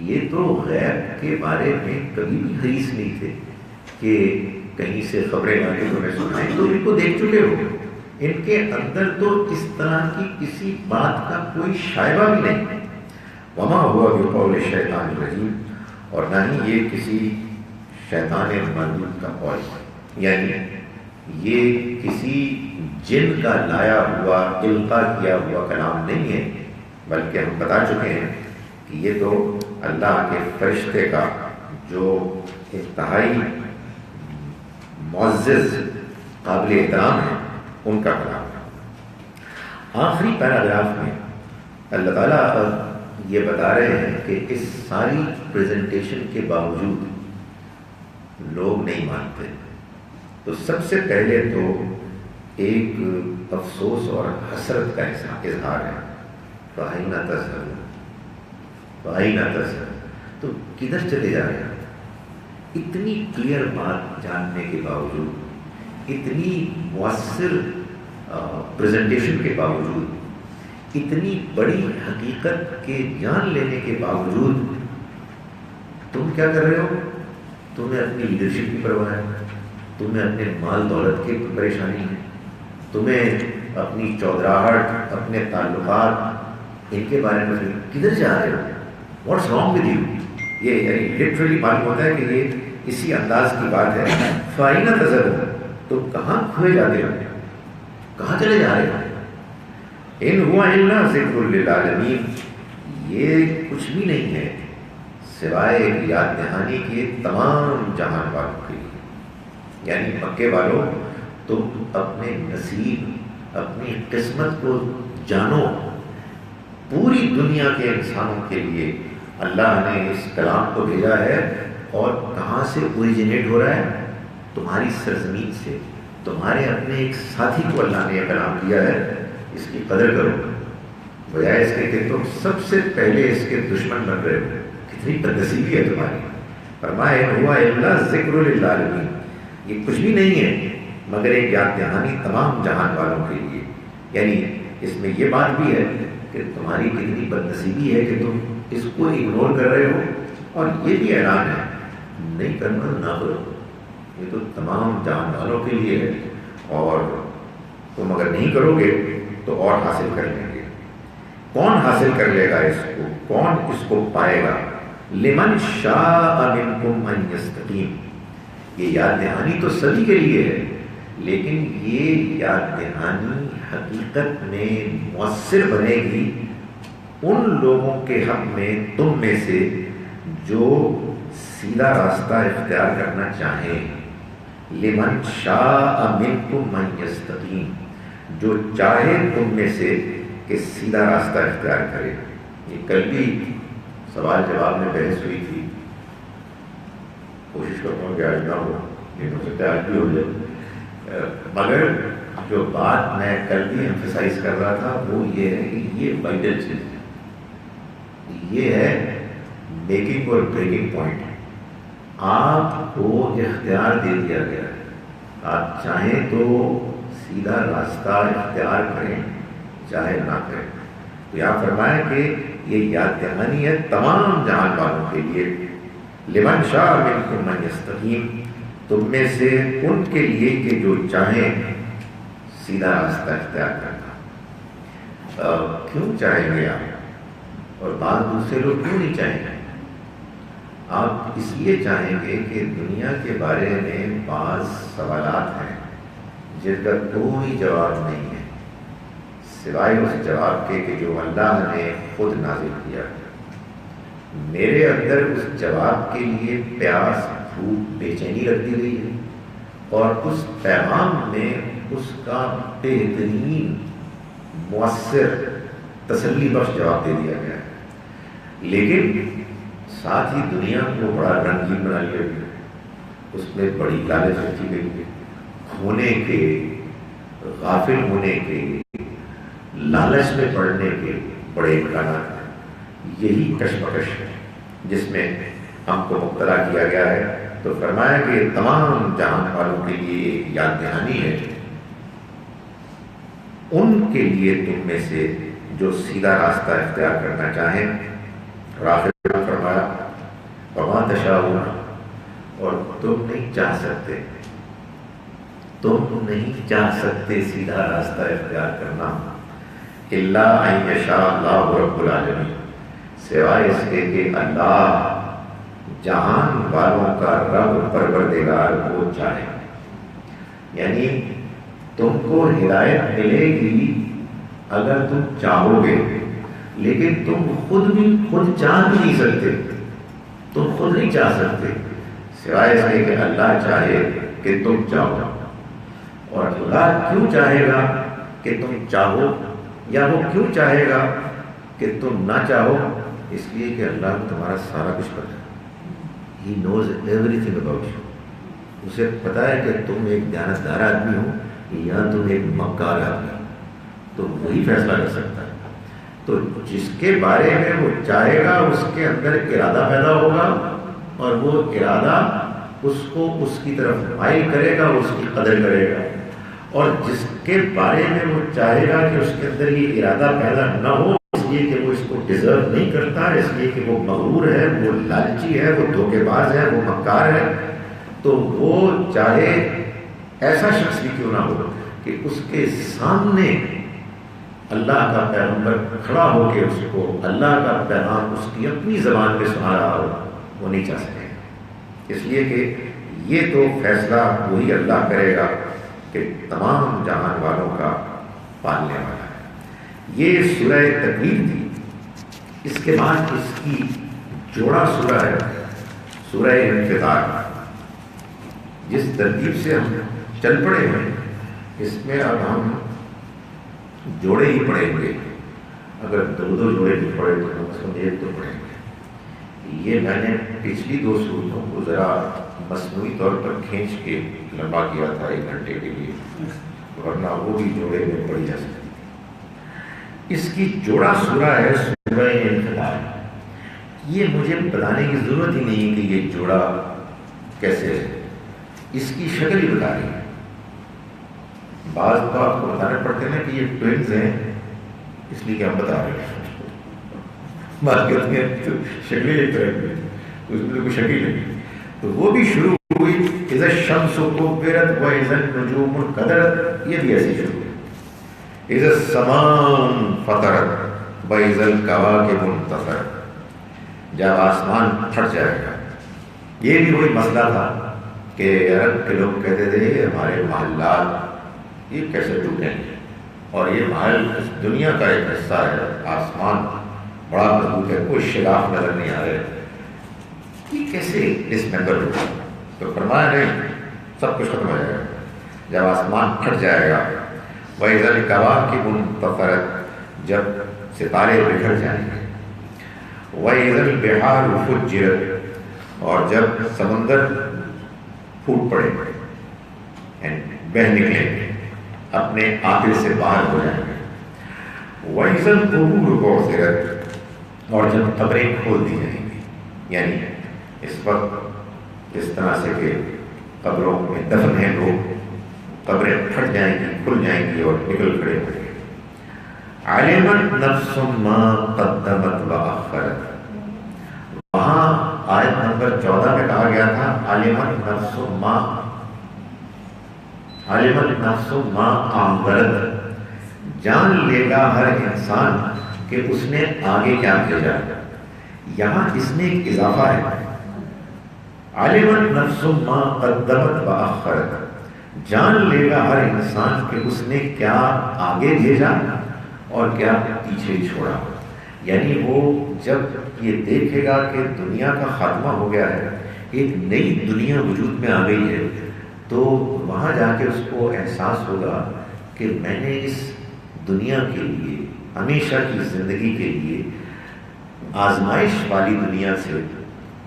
یہ تو غیب کے بارے میں کبھی بھی حریص نہیں تھے کہ کہیں سے خبریں لا کے تمہیں سنائیں، تو ان کو دیکھ چکے ہو، ان کے اندر تو اس طرح کی کسی بات کا کوئی شائبہ بھی نہیں۔ وما ہوا بقول الشیطان الرجیم، اور نہ ہی یہ کسی شیطان مردود کا قول، یعنی یہ کسی جن کا لایا ہوا القا کیا ہوا کلام نہیں ہے، بلکہ ہم بتا چکے ہیں کہ یہ تو اللہ کے فرشتے کا جو انتہائی معزز قابل احترام ہے ان کا کلام ہے۔ آخری پیراگراف میں اللہ تعالیٰ یہ بتا رہے ہیں کہ اس ساری پریزنٹیشن کے باوجود لوگ نہیں مانتے، تو سب سے پہلے تو ایک افسوس اور حسرت کا اظہار ہے، فَأَيْنَ تَذْهَبُونَ فَأَيْنَ تَذْهَبُونَ، تو کدھر چلے جا رہے ہیں؟ اتنی کلیئر بات جاننے کے باوجود، اتنی مؤثر پریزنٹیشن کے باوجود، اتنی بڑی حقیقت کے جان لینے کے باوجود تم کیا کر رہے ہو؟ تمہیں اپنی لیڈرشپ کی پرواہ ہے، تمہیں اپنے مال دولت کی پریشانی ہے، تمہیں اپنی چودراہٹ، اپنے تعلقات، ان کے بارے میں کدھر جا رہے ہو؟ What's wrong with you? یہ یعنی لٹرلی معلوم ہوتا ہے کہ اسی انداز کی بات ہے، فَأَيْنَ تَذْهَبُونَ، تم کہاں کھوئے جاتے ہو، کہاں چلے جا رہے ہو؟ إِنْ هُوَ إِلَّا ذِكْرٌ لِّلْعَالَمِينَ، یہ کچھ بھی نہیں ہے سوائے ایک یاد دہانی کی تمام جہان والوں کے لیے۔ یعنی مکے والوں، تم اپنے نصیب، اپنی قسمت کو جانو۔ پوری دنیا کے انسانوں کے لیے اللہ نے اس کلام کو بھیجا ہے، اور کہاں سے اوریجنیٹ ہو رہا ہے؟ تمہاری سرزمین سے، تمہارے اپنے ایک ساتھی کو اللہ نے یہ کلام دیا ہے، اس کی قدر کرو، بجائے اس کے کہ تم سب سے پہلے اس کے دشمن بن رہے ہو۔ کتنی بدنصیبی ہے تمہاری۔ فرمایا ہوا الا ذکر للعالمین، یہ کچھ بھی نہیں ہے مگر ایک یاد دہانی تمام جہان والوں کے لیے۔ یعنی اس میں یہ بات بھی ہے کہ تمہاری کتنی بدنصیبی ہے کہ تم اس کو اگنور کر رہے ہو، اور یہ بھی اعلان ہے نہیں کرنا نہ کرو، یہ تو تمام جہان والوں کے لیے ہے، اور تم اگر نہیں کرو گے تو اور حاصل کر لیں گے۔ کون حاصل کر لے گا اس کو؟ کون اس کو پائے گا؟ لمن شاء منکم ان یستقیم، یہ یاد دہانی تو سبھی کے لیے ہے، لیکن یہ یاد دہانی حقیقت میں مؤثر بنے گی ان لوگوں کے حق میں، تم میں سے جو سیدھا راستہ اختیار کرنا چاہیں۔ لمن شاء منکم ان یستقیم، جو چاہے تم میں سے کہ سیدھا راستہ اختیار کرے۔ یہ کل بھی سوال جواب میں بحث ہوئی تھی، کوشش کرتا ہوں کہ آج نہ ہو، لیکن ہو سکتا ہے آج بھی ہو جائے، مگر جو بات میں کل بھی ایمفسائز کر رہا تھا وہ یہ ہے کہ یہ وائٹل چیز ہے، یہ ہے میکنگ اور بریکنگ پوائنٹ۔ آپ کو اختیار دے دیا گیا ہے، آپ چاہیں تو سیدھا راستہ اختیار کریں، چاہے نہ کریں۔ تو یہاں فرمایا کہ یہ یاد دہانی ہے تمام جہان والوں کے لیے۔ لمن شاء منکم ان یستقیم، تم میں سے ان کے لیے کہ جو چاہیں سیدھا راستہ اختیار کرنا۔ کیوں چاہیں گے آپ، اور بعض دوسرے لوگ کیوں نہیں چاہیں گے؟ آپ اس لیے چاہیں گے کہ دنیا کے بارے میں بعض سوالات ہیں جن کا کوئی جواب نہیں ہے سوائے اس جواب کے کہ جو اللہ نے خود نازل کیا۔ میرے اندر اس جواب کے لیے پیاس، بھوک، بے چینی رکھ دی گئی ہے، اور اس پیغام میں اس کا بہترین مؤثر تسلی بخش جواب دے دیا گیا ہے، لیکن ساتھ ہی دنیا کو بڑا رنگین بنا لیا گیا، اس میں بڑی لالچ رکھی گئی ہے، کھونے کے، غافل ہونے کے، لالچ میں پڑنے کے بڑے امکانات ہیں۔ یہی کشمکش ہے جس میں ہم کو مبتلا کیا گیا ہے۔ تو فرمایا کہ تمام جہان والوں کے لیے ایک یاد دہانی ہے، ان کے لیے تم میں سے جو سیدھا راستہ اختیار کرنا چاہیں۔ اور آخر میں فرمایا وما تشاءون، اور تم نہیں چاہ سکتے، تم نہیں چاہ سکتے سیدھا راستہ اختیار کرنا، الا ان یشاء اللہ رب العالمین، سوائے اس کے کہ اللہ جہان والوں کا رب پروردگار وہ چاہے۔ یعنی تم کو ہدایت ملے گی اگر تم چاہو گے، لیکن تم خود چاہ بھی نہیں سکتے، تم خود نہیں چاہ سکتے سوائے اس کے کہ اللہ چاہے کہ تم چاہو۔ اور اللہ کیوں چاہے گا کہ تم چاہو، یا وہ کیوں چاہے گا کہ تم نہ چاہو؟ اس لیے کہ اللہ کو تمہارا سارا کچھ پتہ ہے، ہی نوز ایوری تھنگ اباؤٹ یو، اسے پتہ ہے کہ تم ایک دیانتدار آدمی ہو یا تم ایک مکار آدمی ہو، تو وہی فیصلہ کر سکتا ہے۔ تو جس کے بارے میں وہ چاہے گا اس کے اندر ارادہ پیدا ہوگا، اور وہ ارادہ اس کو اس کی طرف مائل کرے گا، اس کی قدر کرے گا۔ اور جس کے بارے میں وہ چاہے گا کہ اس کے اندر یہ ارادہ پیدا نہ ہو، اس لیے کہ وہ اس کو ڈیزرو نہیں کرتا، اس لیے کہ وہ مغرور ہے، وہ لالچی ہے، وہ دھوکے باز ہے، وہ مکار ہے، تو وہ چاہے ایسا شخص بھی کیوں نہ ہو کہ اس کے سامنے اللہ کا پیغمبر کھڑا ہو کے اس کو اللہ کا پیغام اس کی اپنی زبان میں سنا رہا ہو، وہ نہیں چاہ سکے۔ اس لیے کہ یہ تو فیصلہ وہی اللہ کرے گا کہ تمام جہان والوں کا پالنے والا ہے۔ یہ سورہ تکویر تھی۔ اس کے بعد اس کی جوڑا سورہ ہے سورہ انفطار۔ جس ترتیب سے ہم چل پڑے ہیں اس میں اب ہم جوڑے ہی پڑھیں گے۔ اگر دو جوڑے بھی پڑھے تو کم سے کم ایک تو پڑھیں گے۔ یہ میں نے پچھلی 2 صورتوں کو ذرا مصنوعی طور پر کھینچ کے لمبا کیا تھا 1 گھنٹے کے لیے، ورنہ وہ بھی جوڑے میں پڑھی جا سکتی تھی۔ اس کی جوڑا سورہ ہے سورہ انفطار۔ یہ مجھے بتانے کی ضرورت ہی نہیں کہ یہ جوڑا کیسے ہے، اس کی شکل ہی بتا رہی ہے۔ بعض تو آپ کو بتانے پڑتے ہیں کہ یہ ٹوئنز ہیں، اس لیے کہ ہم بتا رہے ہیں۔ بات کرتے ہیں شکلیں ایک طرح کی، اس میں تو کوئی شکل نہیں، تو وہ بھی شروع ہوئی اذا الشمس كورت واذا النجوم انكدرت، یہ بھی ایسی شروع ہوئی اذا السماء انفطرت واذا الكواكب انتثرت، جب آسمان پھٹ جائے گا۔ یہ بھی وہی مسئلہ تھا کہ عرب کے لوگ کہتے تھے ہمارے محلات یہ کیسے ٹوٹیں گے، اور یہ محل اس دنیا کا ایک حصہ ہے، آسمان بڑا مضبوط ہے، کوئی شگاف نظر نہیں آ رہے، یہ کیسے ڈس ممبر ہوگا؟ تو فرمایا نہیں، سب کچھ ختم ہو جائے گا جب آسمان پھٹ جائے گا۔ وَإِذَا الْكَوَاكِبُ انتَثَرَتْ، جب ستارے بکھر جائیں گے۔ وَإِذَا الْبِحَارُ فُجِّرَتْ، اور جب سمندر پھوٹ پڑے گے، بہہ نکلیں گے، اپنے آخر سے باہر ہو جائیں گے۔ وَإِذَا الْقُبُورُ بُعْثِرَتْ، اور جب قبریں کھول دی جائیں گی، یعنی اس وقت اس طرح سے کہ قبروں میں دفن ہیں لوگ، قبریں پھٹ جائیں گی، کھل جائیں گی اور نکل کھڑے ہوں گے۔ عَلِمَتْ نَفْسٌ مَا قَدَّمَتْ وَأَخَّرَتْ، وہاں آیت نمبر 14 میں کہا گیا تھا عَلِمَتْ نَفْسٌ مَا أَنذَرَتْ، جان لے گا ہر انسان کہ اس نے آگے کیا بھیجا۔ یہاں اس میں ایک اضافہ ہے، عَلِمَتْ نَفْسٌ مَا قَدَّمَتْ وَأَخَّرَتْ، جان لے گا ہر انسان کہ اس نے کیا آگے بھیجا اور کیا پیچھے چھوڑا۔ یعنی وہ جب یہ دیکھے گا کہ دنیا کا خاتمہ ہو گیا ہے، ایک نئی دنیا وجود میں آ گئی ہے، تو وہاں جا کے اس کو احساس ہوگا کہ میں نے اس دنیا کے لیے، ہمیشہ کی زندگی کے لیے، آزمائش والی دنیا سے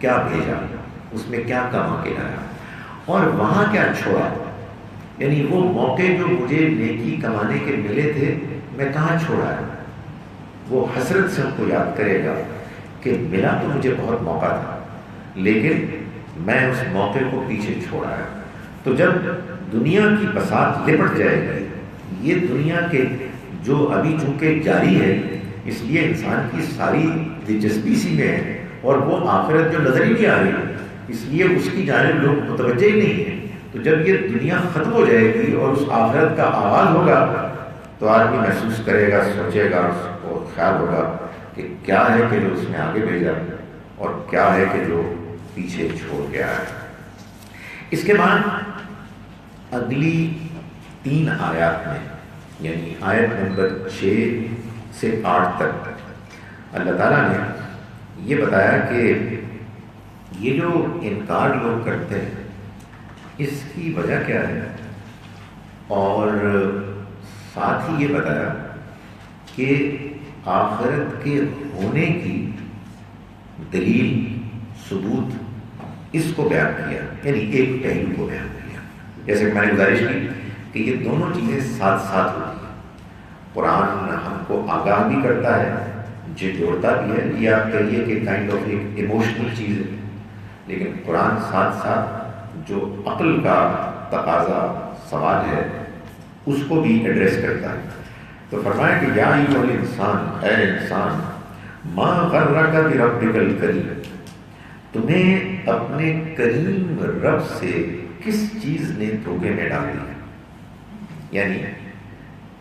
کیا بھیجا، اس میں کیا کما کے لایا اور وہاں کیا چھوڑا۔ یعنی وہ موقع جو مجھے نیکی کمانے کے ملے تھے، میں کہاں چھوڑا ہے۔ وہ حسرت سے ہم کو یاد کرے گا کہ ملا تو مجھے بہت موقع تھا، لیکن میں اس موقع کو پیچھے چھوڑا ہے۔ تو جب دنیا کی بساط لپٹ جائے گی، یہ دنیا کے جو ابھی چونکہ جاری ہے، اس لیے انسان کی ساری دلچسپی اسی میں ہے، اور وہ آخرت جو نظر ہی نہیں آ رہی، اس لیے اس کی جانب لوگ متوجہ ہی نہیں ہیں۔ تو جب یہ دنیا ختم ہو جائے گی اور اس آخرت کا آغاز ہوگا، تو آدمی محسوس کرے گا، سوچے گا، اس کو خیال ہوگا کہ کیا ہے کہ جو اس نے آگے بھیجا اور کیا ہے کہ جو پیچھے چھوڑ گیا ہے۔ اس کے بعد اگلی 3 آیات میں، یعنی آیت نمبر 6 سے 8 تک، اللہ تعالیٰ نے یہ بتایا کہ یہ جو انکار لوگ کرتے ہیں اس کی وجہ کیا ہے، اور ساتھ ہی یہ بتایا کہ آخرت کے ہونے کی دلیل، ثبوت، اس کو بیان کیا، یعنی ایک پہلو کو بیان کیا۔ جیسے کہ میں نے گزارش کی کہ یہ دونوں چیزیں ساتھ ساتھ ہوتی ہیں۔ قرآن ہم کو آگاہ بھی کرتا ہے، جو جوڑتا بھی ہے، یہ آپ کہیے کہ کائنڈ آف ایک ایموشنل چیز ہے، لیکن قرآن ساتھ ساتھ جو عقل کا تقاضا سوال ہے اس کو بھی ایڈریس کرتا ہے۔ تو فرمایا کہ یا ایھا الانسان، اے انسان، ما غرک بربک الکریم، تمہیں اپنے کریم رب سے کس چیز نے دھوکے میں ڈال دیا، یعنی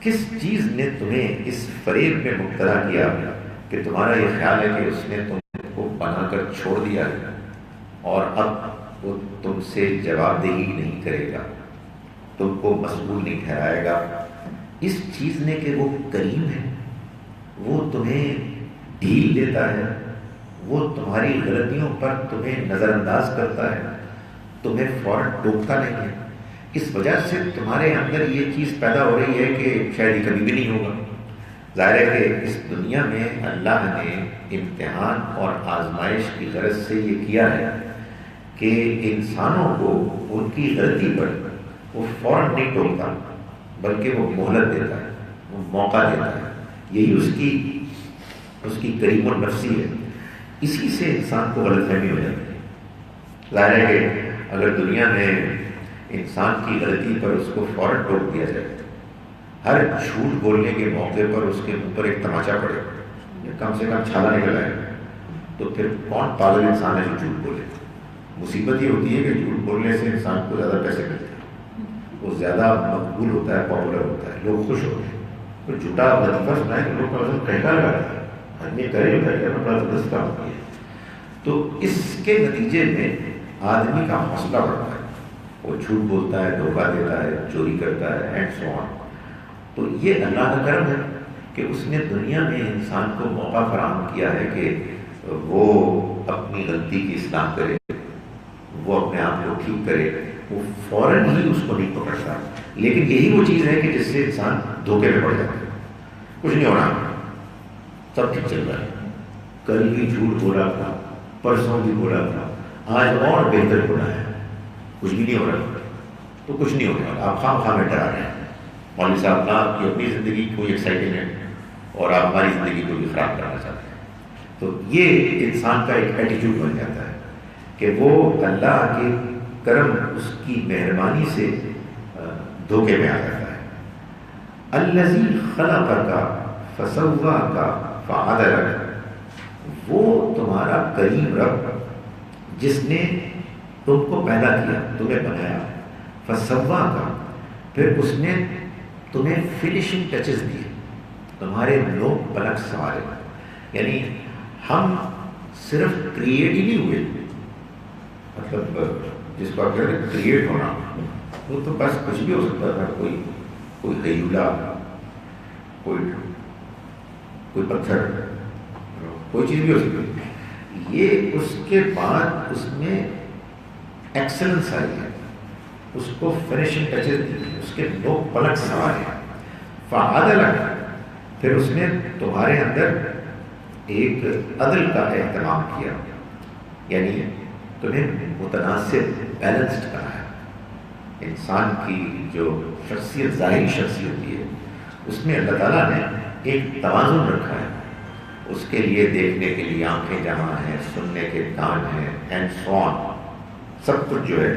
کس چیز نے تمہیں اس فریب میں مبتلا کیا کہ تمہارا یہ خیال ہے کہ اس نے تم کو بنا کر چھوڑ دیا ہے اور اب وہ تم سے جواب دہی نہیں کرے گا، تم کو مسئول نہیں ٹھہرائے گا اس چیز نے کہ وہ کریم ہے، وہ تمہیں ڈھیل دیتا ہے، وہ تمہاری غلطیوں پر تمہیں نظر انداز کرتا ہے، تمہیں فوراً ٹوکتا نہیں ہے۔ اس وجہ سے تمہارے اندر یہ چیز پیدا ہو رہی ہے کہ شاید یہ کبھی بھی نہیں ہوگا۔ ظاہر ہے کہ اس دنیا میں اللہ نے امتحان اور آزمائش کی غرض سے یہ کیا ہے کہ انسانوں کو ان کی غلطی پر وہ فوراً نہیں ٹوکتا، بلکہ وہ مہلت دیتا ہے، وہ موقع دیتا ہے۔ یہی اس کی کریم النفسی ہے۔ اسی سے انسان کو غلط فہمی ہو جاتی ہے۔ ظاہر ہے کہ اگر دنیا میں انسان کی غلطی پر اس کو فوراً ٹوک دیا جائے، ہر جھوٹ بولنے کے موقع پر اس کے منہ پر ایک تماچا پڑے یا کم سے کم چھالا نکل آئے، تو پھر کون پاگل انسان ہے جو جھوٹ بولے؟ مصیبت یہ ہوتی ہے کہ جھوٹ بولنے سے انسان کو زیادہ پیسے ملتے ہیں، وہ زیادہ مقبول ہوتا ہے، پاپولر ہوتا ہے، لوگ خوش ہوتے ہیں۔ تو جھوٹا وظیفہ سنائے کہ لوگ کا وزن کہنا لگاتا ہے، آدمی کرے بڑا زبردست کام کیا ہے۔ تو اس کے نتیجے میں آدمی کا حوصلہ بڑھتا ہے، وہ جھوٹ بولتا ہے، دھوکہ دیتا ہے، چوری کرتا ہے، اینڈ سو آن۔ تو یہ اللہ کا کرم ہے کہ اس نے دنیا میں انسان کو موقع فراہم کیا ہے کہ وہ اپنی غلطی کی اصلاح کرے، وہ اپنے آپ کو ٹھیک کرے۔ وہ فوراً ہی اس کو نہیں پکڑتا، لیکن یہی وہ چیز ہے کہ جس سے انسان دھوکے میں پڑ جاتا ہے۔ کچھ نہیں ہو رہا، سب ٹھیک چل رہا ہے، کل بھی جھوٹ بولا تھا، پرسوں بھی بولا تھا، آج اور بہتر بولا ہے، کچھ بھی نہیں ہو رہا، تو کچھ نہیں ہو رہا۔ آپ خواہ خواہ میں ڈرا رہے ہیں، مولوی صاحب نہ آپ کی اپنی زندگی کوئی ایکسائٹنگ ہے اور آپ ہماری زندگی کو بھی خراب کرنا چاہتے ہیں۔ تو یہ انسان کا ایک ایٹیٹیوڈ بن جاتا ہے کہ وہ اللہ کے کرم، اس کی مہربانی سے دھوکے میں آ جاتا ہے۔ الذی خلقک فسواک فعدلک، وہ تمہارا کریم رب جس نے تم کو پیدا کیا، تمہیں بنایا، فسواک، پھر اس نے تمہیں فنیشنگ ٹچز دیے، تمہارے نوک پلک سنوارے۔ یعنی ہم صرف کریٹ ہی نہیں ہوئے، مطلب جس کو آپ کہتے ہیں کریٹ ہونا، وہ تو بس کچھ بھی ہو سکتا تھا، کوئی ہیولا، کوئی پتھر، کوئی چیز بھی ہو سکتی ہے۔ یہ اس کے بعد اس میں ایکسلنس آئی ہے، اس کو فنیشنگ ٹچز دی، اس کے نوک پلک سنوارے۔ فعدلک، پھر اس نے تمہارے اندر ایک عدل کا اہتمام کیا، یعنی تمہیں متناسب، بیلنسڈ بنایا۔ انسان کی جو شخصیت، ظاہری شخصیت ہوتی ہے، اس میں اللہ تعالیٰ نے ایک توازن رکھا ہے۔ اس کے لیے دیکھنے کے لیے آنکھیں جہاں ہیں، سننے کے کان ہیں، اینڈ سو آن، سب کچھ جو ہے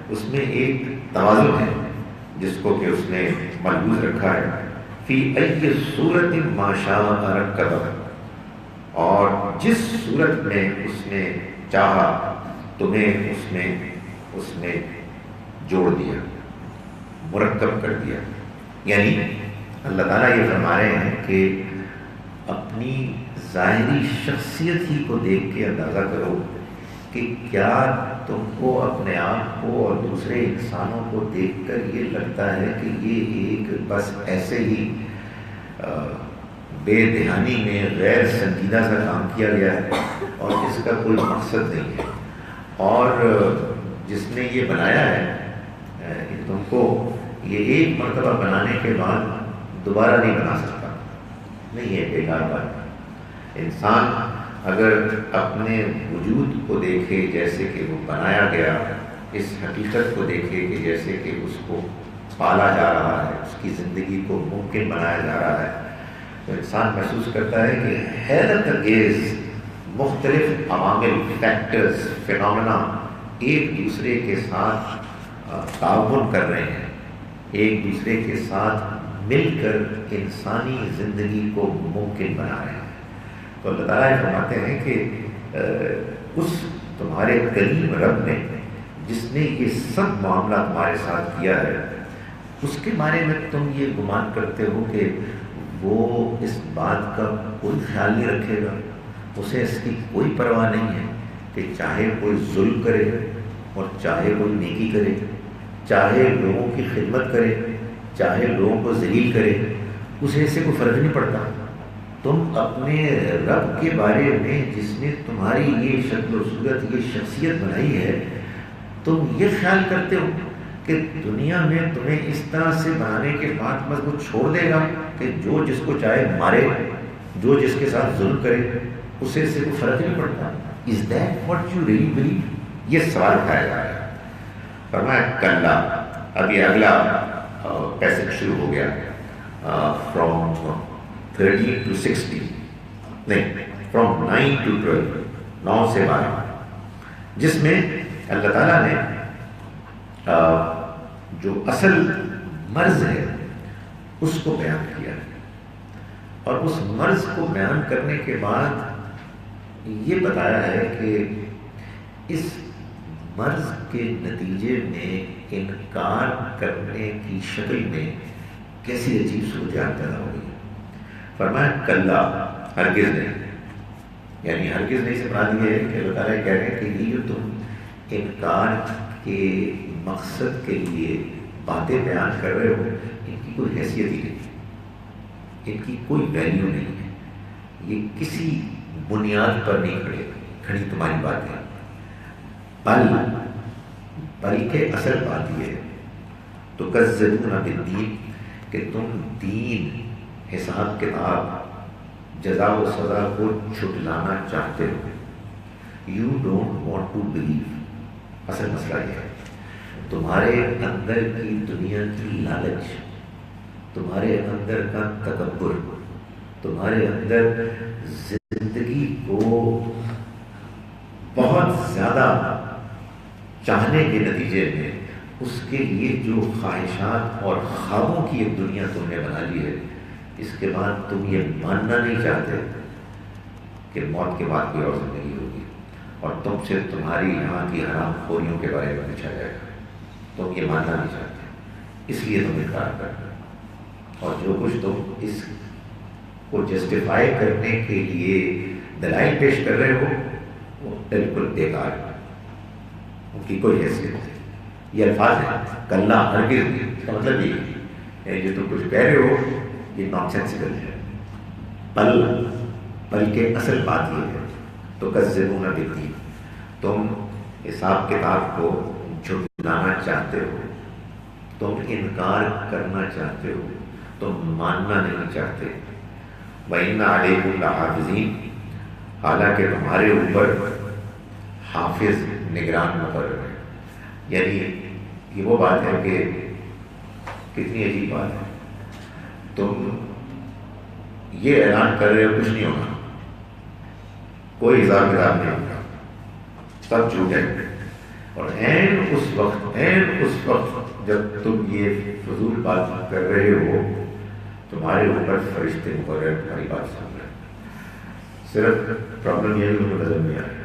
اس میں ایک توازن ہے جس کو کہ اس نے ملحوظ رکھا ہے۔ فی ای صورت ما شاء رکبک، اور جس صورت میں اس نے چاہا تمہیں اس نے جوڑ دیا، مرکب کر دیا۔ یعنی اللہ تعالیٰ یہ فرما رہے ہیں کہ اپنی ظاہری شخصیت ہی کو دیکھ کے اندازہ کرو کہ کیا تم کو اپنے آپ کو اور دوسرے انسانوں کو دیکھ کر یہ لگتا ہے کہ یہ ایک بس ایسے ہی بے دھیانی میں غیر سنجیدہ سا کام کیا گیا ہے اور اس کا کوئی مقصد نہیں ہے، اور جس نے یہ بنایا ہے تم کو یہ ایک مرتبہ بنانے کے بعد دوبارہ نہیں بنا سکتا، نہیں ہے، بیکار بات۔ انسان اگر اپنے وجود کو دیکھے جیسے کہ وہ بنایا گیا، اس حقیقت کو دیکھے کہ جیسے کہ اس کو پالا جا رہا ہے، اس کی زندگی کو ممکن بنایا جا رہا ہے، تو انسان محسوس کرتا ہے کہ حیرت انگیز مختلف عوامل، فیکٹرز، فینومینا ایک دوسرے کے ساتھ تعاون کر رہے ہیں، ایک دوسرے کے ساتھ مل کر انسانی زندگی کو ممکن بنا رہے ہیں۔ تو اللہ تعالیٰ یہ فرماتے ہیں کہ اس تمہارے کریم رب نے جس نے یہ سب معاملہ تمہارے ساتھ کیا ہے، اس کے بارے میں تم یہ گمان کرتے ہو کہ وہ اس بات کا کوئی خیال نہیں رکھے گا، اسے اس کی کوئی پرواہ نہیں ہے کہ چاہے کوئی ظلم کرے، اور چاہے کوئی نیکی کرے، چاہے لوگوں کی خدمت کرے، چاہے لوگوں کو ذلیل کرے، اسے اس سے کوئی فرق نہیں پڑتا۔ تم اپنے رب کے بارے میں جس نے تمہاری یہ شکل و صورت، یہ شخصیت بنائی ہے، تم یہ خیال کرتے ہو کہ دنیا میں تمہیں اس طرح سے بنانے کے بعد بس وہ چھوڑ دے گا کہ جو جس کو چاہے مارے، جو جس کے ساتھ ظلم کرے، اسے اس سے کوئی فرق نہیں پڑتا؟ Is that what you really blue? یہ سوال اٹھایا جا رہا ہے۔ فرمایا کلا، اب یہ اگلا پیسج شروع ہو گیا فرام 13 to 16، نہیں فرام 9 to 12، 9 سے 12، جس میں اللہ تعالیٰ نے جو اصل مرض ہے اس کو بیان کیا، اور اس مرض کو بیان کرنے کے بعد یہ بتایا ہے کہ اس مرض کے نتیجے میں انکار کرنے کی شکل میں کیسی عجیب صورتحال پیدا ہو گئی۔ فرمایا کلا، ہرگز نہیں، یعنی ہرگز نہیں سے مراد یہ ہے کہ اللہ تعالیٰ کہہ رہے ہیں کہ یہ جو تم انکار کے مقصد کے لیے باتیں بیان کر رہے ہو، ان کی کوئی حیثیت ہی نہیں، ان کی کوئی ویلیو نہیں ہے، یہ کسی بنیاد پر نہیں کھڑی تمہاری باتیں۔ بلکہ اصل بات یہ ہے تو کذبون بالدین، کہ تم دین، حساب کتاب، جزا و سزا کو چھٹلانا چاہتے ہو۔ You don't want to believe. اصل مسئلہ یہ ہے تمہارے اندر کی دنیا کی لالچ، تمہارے اندر کا تکبر، تمہارے اندر زندگی کو بہت زیادہ چاہنے کے نتیجے میں اس کے لیے جو خواہشات اور خوابوں کی ایک دنیا تم نے بنا لی ہے، اس کے بعد تم یہ ماننا نہیں چاہتے کہ موت کے بعد کوئی اور زندگی ہوگی، اور تم سے تمہاری یہاں کی حرام خوریوں کے بارے میں پوچھا جائے گا، تم یہ ماننا نہیں چاہتے، اس لیے تم انکار کرتے ہو، اور جو کچھ تم اس کو جسٹیفائی کرنے کے لیے دلائل پیش کر رہے ہو وہ بالکل بیکار ہے، ان کی کوئی حیثیت نہیں۔ یہ الفاظ ہیں کلا، ہرگز نہیں، اس کا مطلب یہ ہے جو تم کچھ کہہ رہے ہو یہ نان سینسیکل ہے۔ بلکہ اصل بات یہ ہے تو کذبون بالدین، تم حساب کتاب کو جھٹلانا چاہتے ہو، تم انکار کرنا چاہتے ہو، تم ماننا نہیں چاہتے۔ وَإِنَّ عَلَيْكُمْ لَحَافِظِينَ، حالانکہ تمہارے اوپر حافظ، نگران مقرر ہے۔ یعنی یہ وہ بات ہے کہ کتنی عجیب بات ہے، تم یہ اعلان کر رہے ہو کچھ نہیں ہوگا، کوئی حساب کتاب نہیں ہوگا، سب جھوٹ ہے، اور این اس وقت جب تم یہ فضول بات کر رہے ہو تمہارے اوپر فرشتے مقرر تمہاری بات سن رہے ہیں۔ صرف پرابلم یہ ہے کہ نظر نہیں آ رہا۔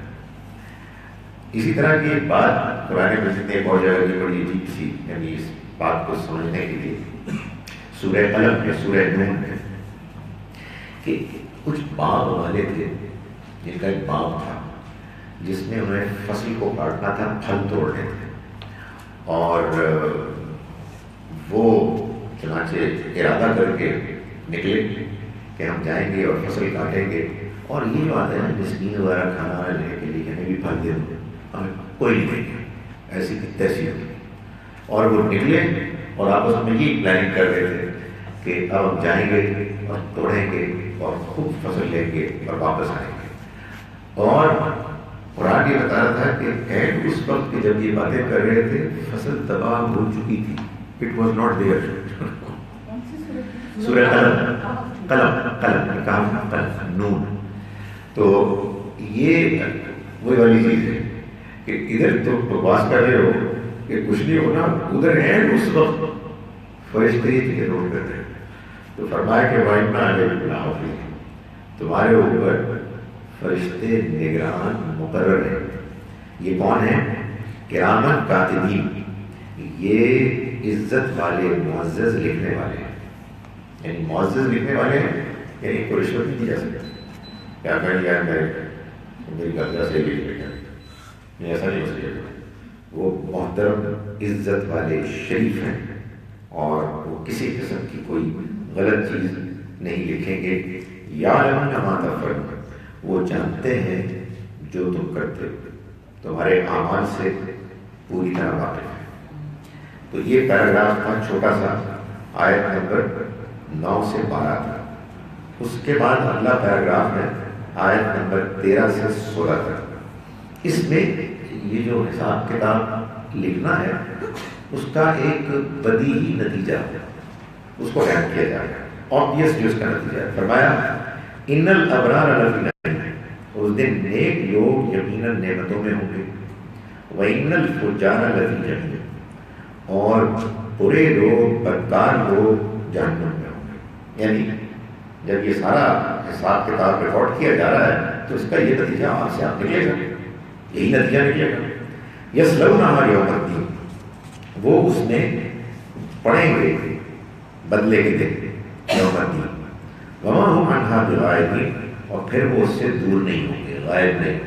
اسی طرح کی ایک بات قرآن مجید میں ایک اور جگہ کی بڑی عجیب سی، یعنی اس بات کو سمجھنے کے لیے سورہ قلم میں، سورہ نون میں، کہ کچھ باغ والے تھے جن کا ایک باغ تھا جس میں انہیں فصل کو کاٹنا تھا، پھل توڑنے تھے، اور وہ چنانچہ ارادہ کر کے نکلے کہ ہم جائیں گے اور فصل کاٹیں گے، اور یہ جو آتا ہے نا مسکین وغیرہ کھانا لینے کے لیے کہ ہمیں بھی پھل دے دو، ہمیں کوئی نہیں دیں گے، ایسی تیسی ہوگی۔ اور وہ نکلے اور آپس میں یہ پلاننگ کر رہے تھے کہ اب ہم جائیں گے اور توڑیں گے اور خوب فصل لیں گے اور واپس آئیں گے۔ اور قرآن یہ بتا رہا تھا کہ اینڈ اس وقت کہ جب یہ باتیں کر رہے تھے فصل تباہ ہو چکی تھی، اٹ واز ناٹ دیئر۔ سورہ قلم نون۔ تو یہ وہی والی چیز ہے کہ ادھر تو بکواس کر رہے ہو کہ کچھ نہیں ہونا، ادھر اینڈ اس وقت فرشتے یہ روک کر رہے۔ تو فرمایا کہ وَإِنَّ عَلَيْكُمْ لَحَافِظِينَ، تمہارے اوپر فرشتے نگران مقرر ہیں۔ یہ کون ہیں؟ کرامن کاتبین، یہ عزت والے معزز لکھنے والے ہیں، یعنی معزز لکھنے والے ہیں، یعنی کوئی رشوت نہیں دی جا سکتی۔ کیا کہیں یار میری قبضہ سے لکھ لے، ایسا نہیں ہو سکے، وہ محترم عزت والے شریف ہیں اور وہ کسی قسم کی کوئی غلط چیز نہیں لکھیں گے. یعلمون ما تفعلون، وہ جانتے ہیں جو تم کرتے ہو، تمہارے اعمال سے پوری طرح واقف ہے. تو یہ پیراگراف تھا چھوٹا سا، آیت نمبر 9 سے 12 تھا. اس کے بعد اگلا پیراگراف ہے آیت نمبر 13 سے 16 تک. اس میں یہ جو حساب کتاب لکھنا ہے اس کا ایک بدیہی نتیجہ ہے، اس کو بیان کیا جائے گا. آبویس جو اس کا نتیجہ ہے، فرمایا ان الابرار لفی نعیم، اس دن نیک لوگ یقیناً نعمتوں میں ہوں گے، وَإِنَّ الْفُجَّارَ لَفِي جَحِيمٍ، اور برے لوگ بدکار لوگ جہنم میں ہوں گے. یعنی جب یہ سارا حساب کتاب ریکارڈ کیا جا رہا ہے تو اس کا یہ نتیجہ آپ سے آپ نکلے گا، یہی نتیجہ نکلے گا. یصلونہا یوم الدین، وہ اس میں پڑیں گے بدلے کے دن، یوم الدین. وما ہم عنہا بغائبین، اور پھر وہ اس سے دور نہیں ہوں گے، غائب نہیں،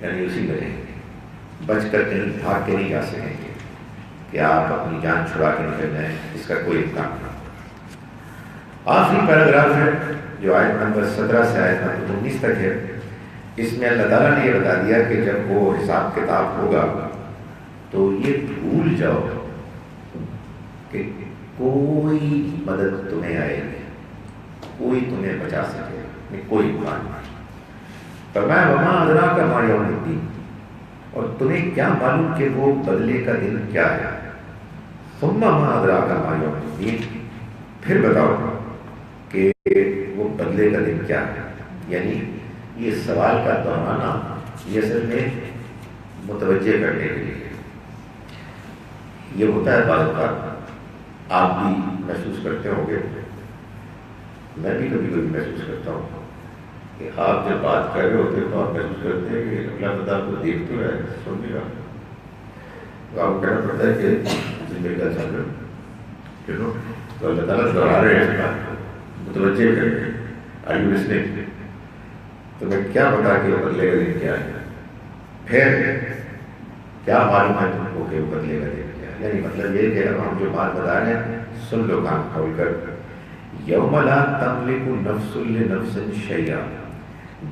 یعنی اسی میں رہیں گے، بچ کر کہیں بھاگ کے نہیں جا سکیں گے کہ آپ اپنی جان چھڑا کے نکل جائیں، اس کا کوئی امکان نہیں. آخری پیراگراف ہے جو آیت نمبر 17 سے آیت نمبر 19 تک ہے. اس میں اللہ تعالیٰ نے یہ بتا دیا کہ جب وہ حساب کتاب ہوگا تو یہ بھول جاؤ کہ کوئی مدد تمہیں آئے گی، کوئی تمہیں بچا سکے گا، کوئی امکان نہیں. فرمایا وما ادراک ما یوم الدین، اور تمہیں کیا معلوم کہ وہ بدلے کا دن کیا ہے. ثم ما ادراک ما یوم الدین، پھر بتاؤ کہ وہ بدلے کا دن کیا ہے. یعنی یہ سوال کا دہرانا یہ اصل میں متوجہ کرنے کے لیے یہ ہوتا ہے. بعض اوقات آپ بھی محسوس کرتے ہوں گے، میں بھی کبھی کبھی محسوس کرتا ہوں کہ آپ جب بات کر رہے ہوتے ہیں تو آپ محسوس کرتے ہیں کہ اللہ تعالیٰ کو دیکھ تو رہا ہے، سن بھی رہا، تو آپ کو کہنا پڑتا ہے کہ میری گل سن رہے ہو، تو اللہ تعالیٰ دوہرا رہے ہیں اس بات کو، متوجہ کر رہے ہیں. Are you listening? تو میں کیا بتا کہ وہ بدلے کا دن کیا ہے، پھر کیا معلوم ہے تم کو کہ وہ بدلے کا دن کیا ہے. یعنی مطلب یہ کہ ہم جو بات بتا رہے ہیں سن لو کان کھول کر. یوم لا تملک نفس لنفس شیئا،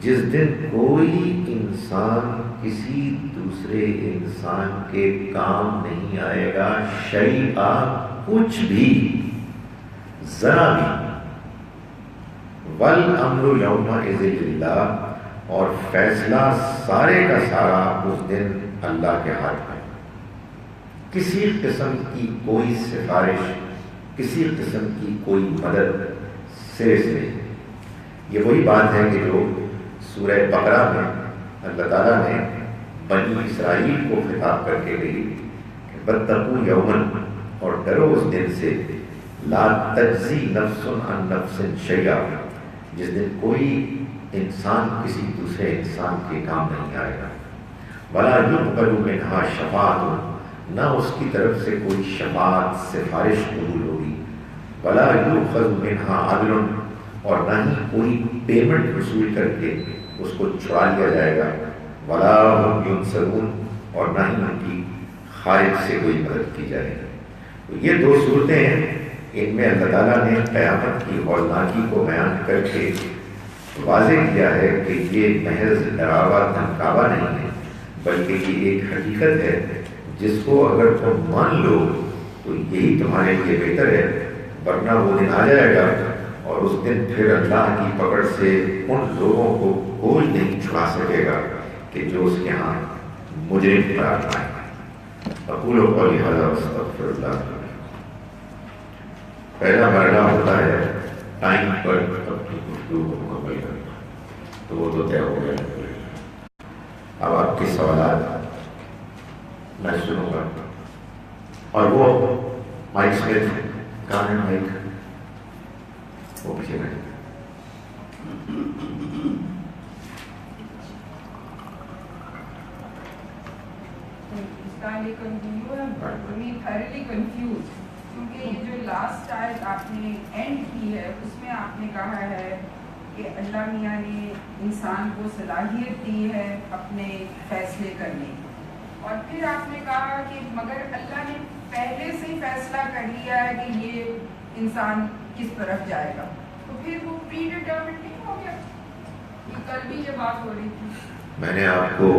جس دن کوئی انسان کسی دوسرے انسان کے کام نہیں آئے گا، شیئا کچھ بھی، ذرا بھی. والامر یومئذ للہ، اور فیصلہ سارے کا سارا اس دن اللہ کے ہاتھ میں. کسی قسم کی کوئی سفارش، کسی قسم کی کوئی مدد سرے سے نہیں. یہ وہی بات ہے کہ جو سورہ بقرہ میں اللہ تعالیٰ نے بنی اسرائیل کو خطاب کر کے کہی کہ واتقوا یوما، اور ڈرو اس دن سے، لا تجزی نفس عن نفس شیئا، جس دن کوئی انسان کسی دوسرے انسان کے کام نہیں آئے گا. ولا یقبل منہا شفاعت، نہ اس کی طرف سے کوئی شفاعت سفارش قبول ہوگی. ولا یؤخذ منہا عدل، اور نہ ہی کوئی پیمنٹ وصول کر کے اس کو چھڑا لیا جائے گا. ولا هم ینصرون، اور نہ ہی ان کی خارج سے کوئی مدد کی جائے گی. تو یہ دو صورتیں ہیں، ان میں اللہ تعالیٰ نے قیامت کی ہولناکی کو بیان کر کے واضح کیا ہے کہ یہ محض ڈراوا دھمکاوا نہیں ہے، بلکہ یہ ایک حقیقت ہے جس کو اگر تم مان لو تو یہی تمہارے لیے بہتر ہے. ورنہ وہ دن آ جائے گا اور اس دن پھر اللہ کی پکڑ سے ان لوگوں کو کوئی نہیں چھڑا سکے گا کہ جو اس کے ہاں مجرم قرار پائیں. اقول قولی ھذا واستغفر اللہ. پہلا مرحلہ ہوتا ہے ٹائم پر اپنی گفتگو کو مکمل کرنا، تو وہ تو طے ہو گیا. اب آپ کے سوالات میں سنوں گا، اور وہ مائک میں کہاں ہے مائک؟ وہ پیچھے میں. کیونکہ یہ جو لاسٹ آیت آپ نے اینڈ کی ہے اس میں آپ نے کہا ہے کہ اللہ میاں نے انسان کو صلاحیت دی ہے اپنے فیصلے کرنے کی، اور پھر آپ نے کہا کہ مگر اللہ نے پہلے سے ہی فیصلہ کر لیا ہے کہ یہ انسان کس طرف جائے گا، تو پھر وہ پری ڈٹرمنٹ نہیں ہو گیا؟ یہ کل بھی یہ بات ہو رہی تھی. میں نے آپ کو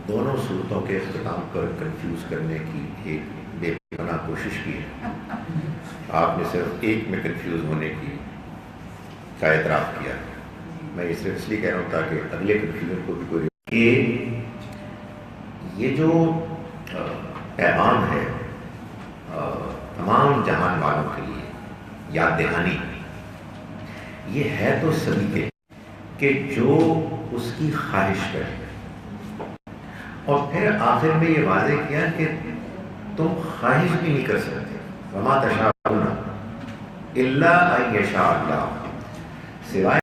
دونوں صورتوں کے اختتام پر کنفیوز کرنے کی ایک بے پناہ کوشش کی ہے. آپ نے صرف ایک میں کنفیوز ہونے کی کا اعتراف کیا. میں یہ صرف اس لیے کہہ رہا ہوں تاکہ اگلے کنفیوژن کو بھی کوئی کہ یہ جو پیغام ہے تمام جہان والوں کے لیے یاد دہانی، یہ ہے تو سلیقے کہ جو اس کی خواہش کرے، اور پھر آخر میں یہ واضح کیا کہ تم خواہش بھی نہیں کر سکتے. وما تشاءون الا ان یشاء اللہ، سوائے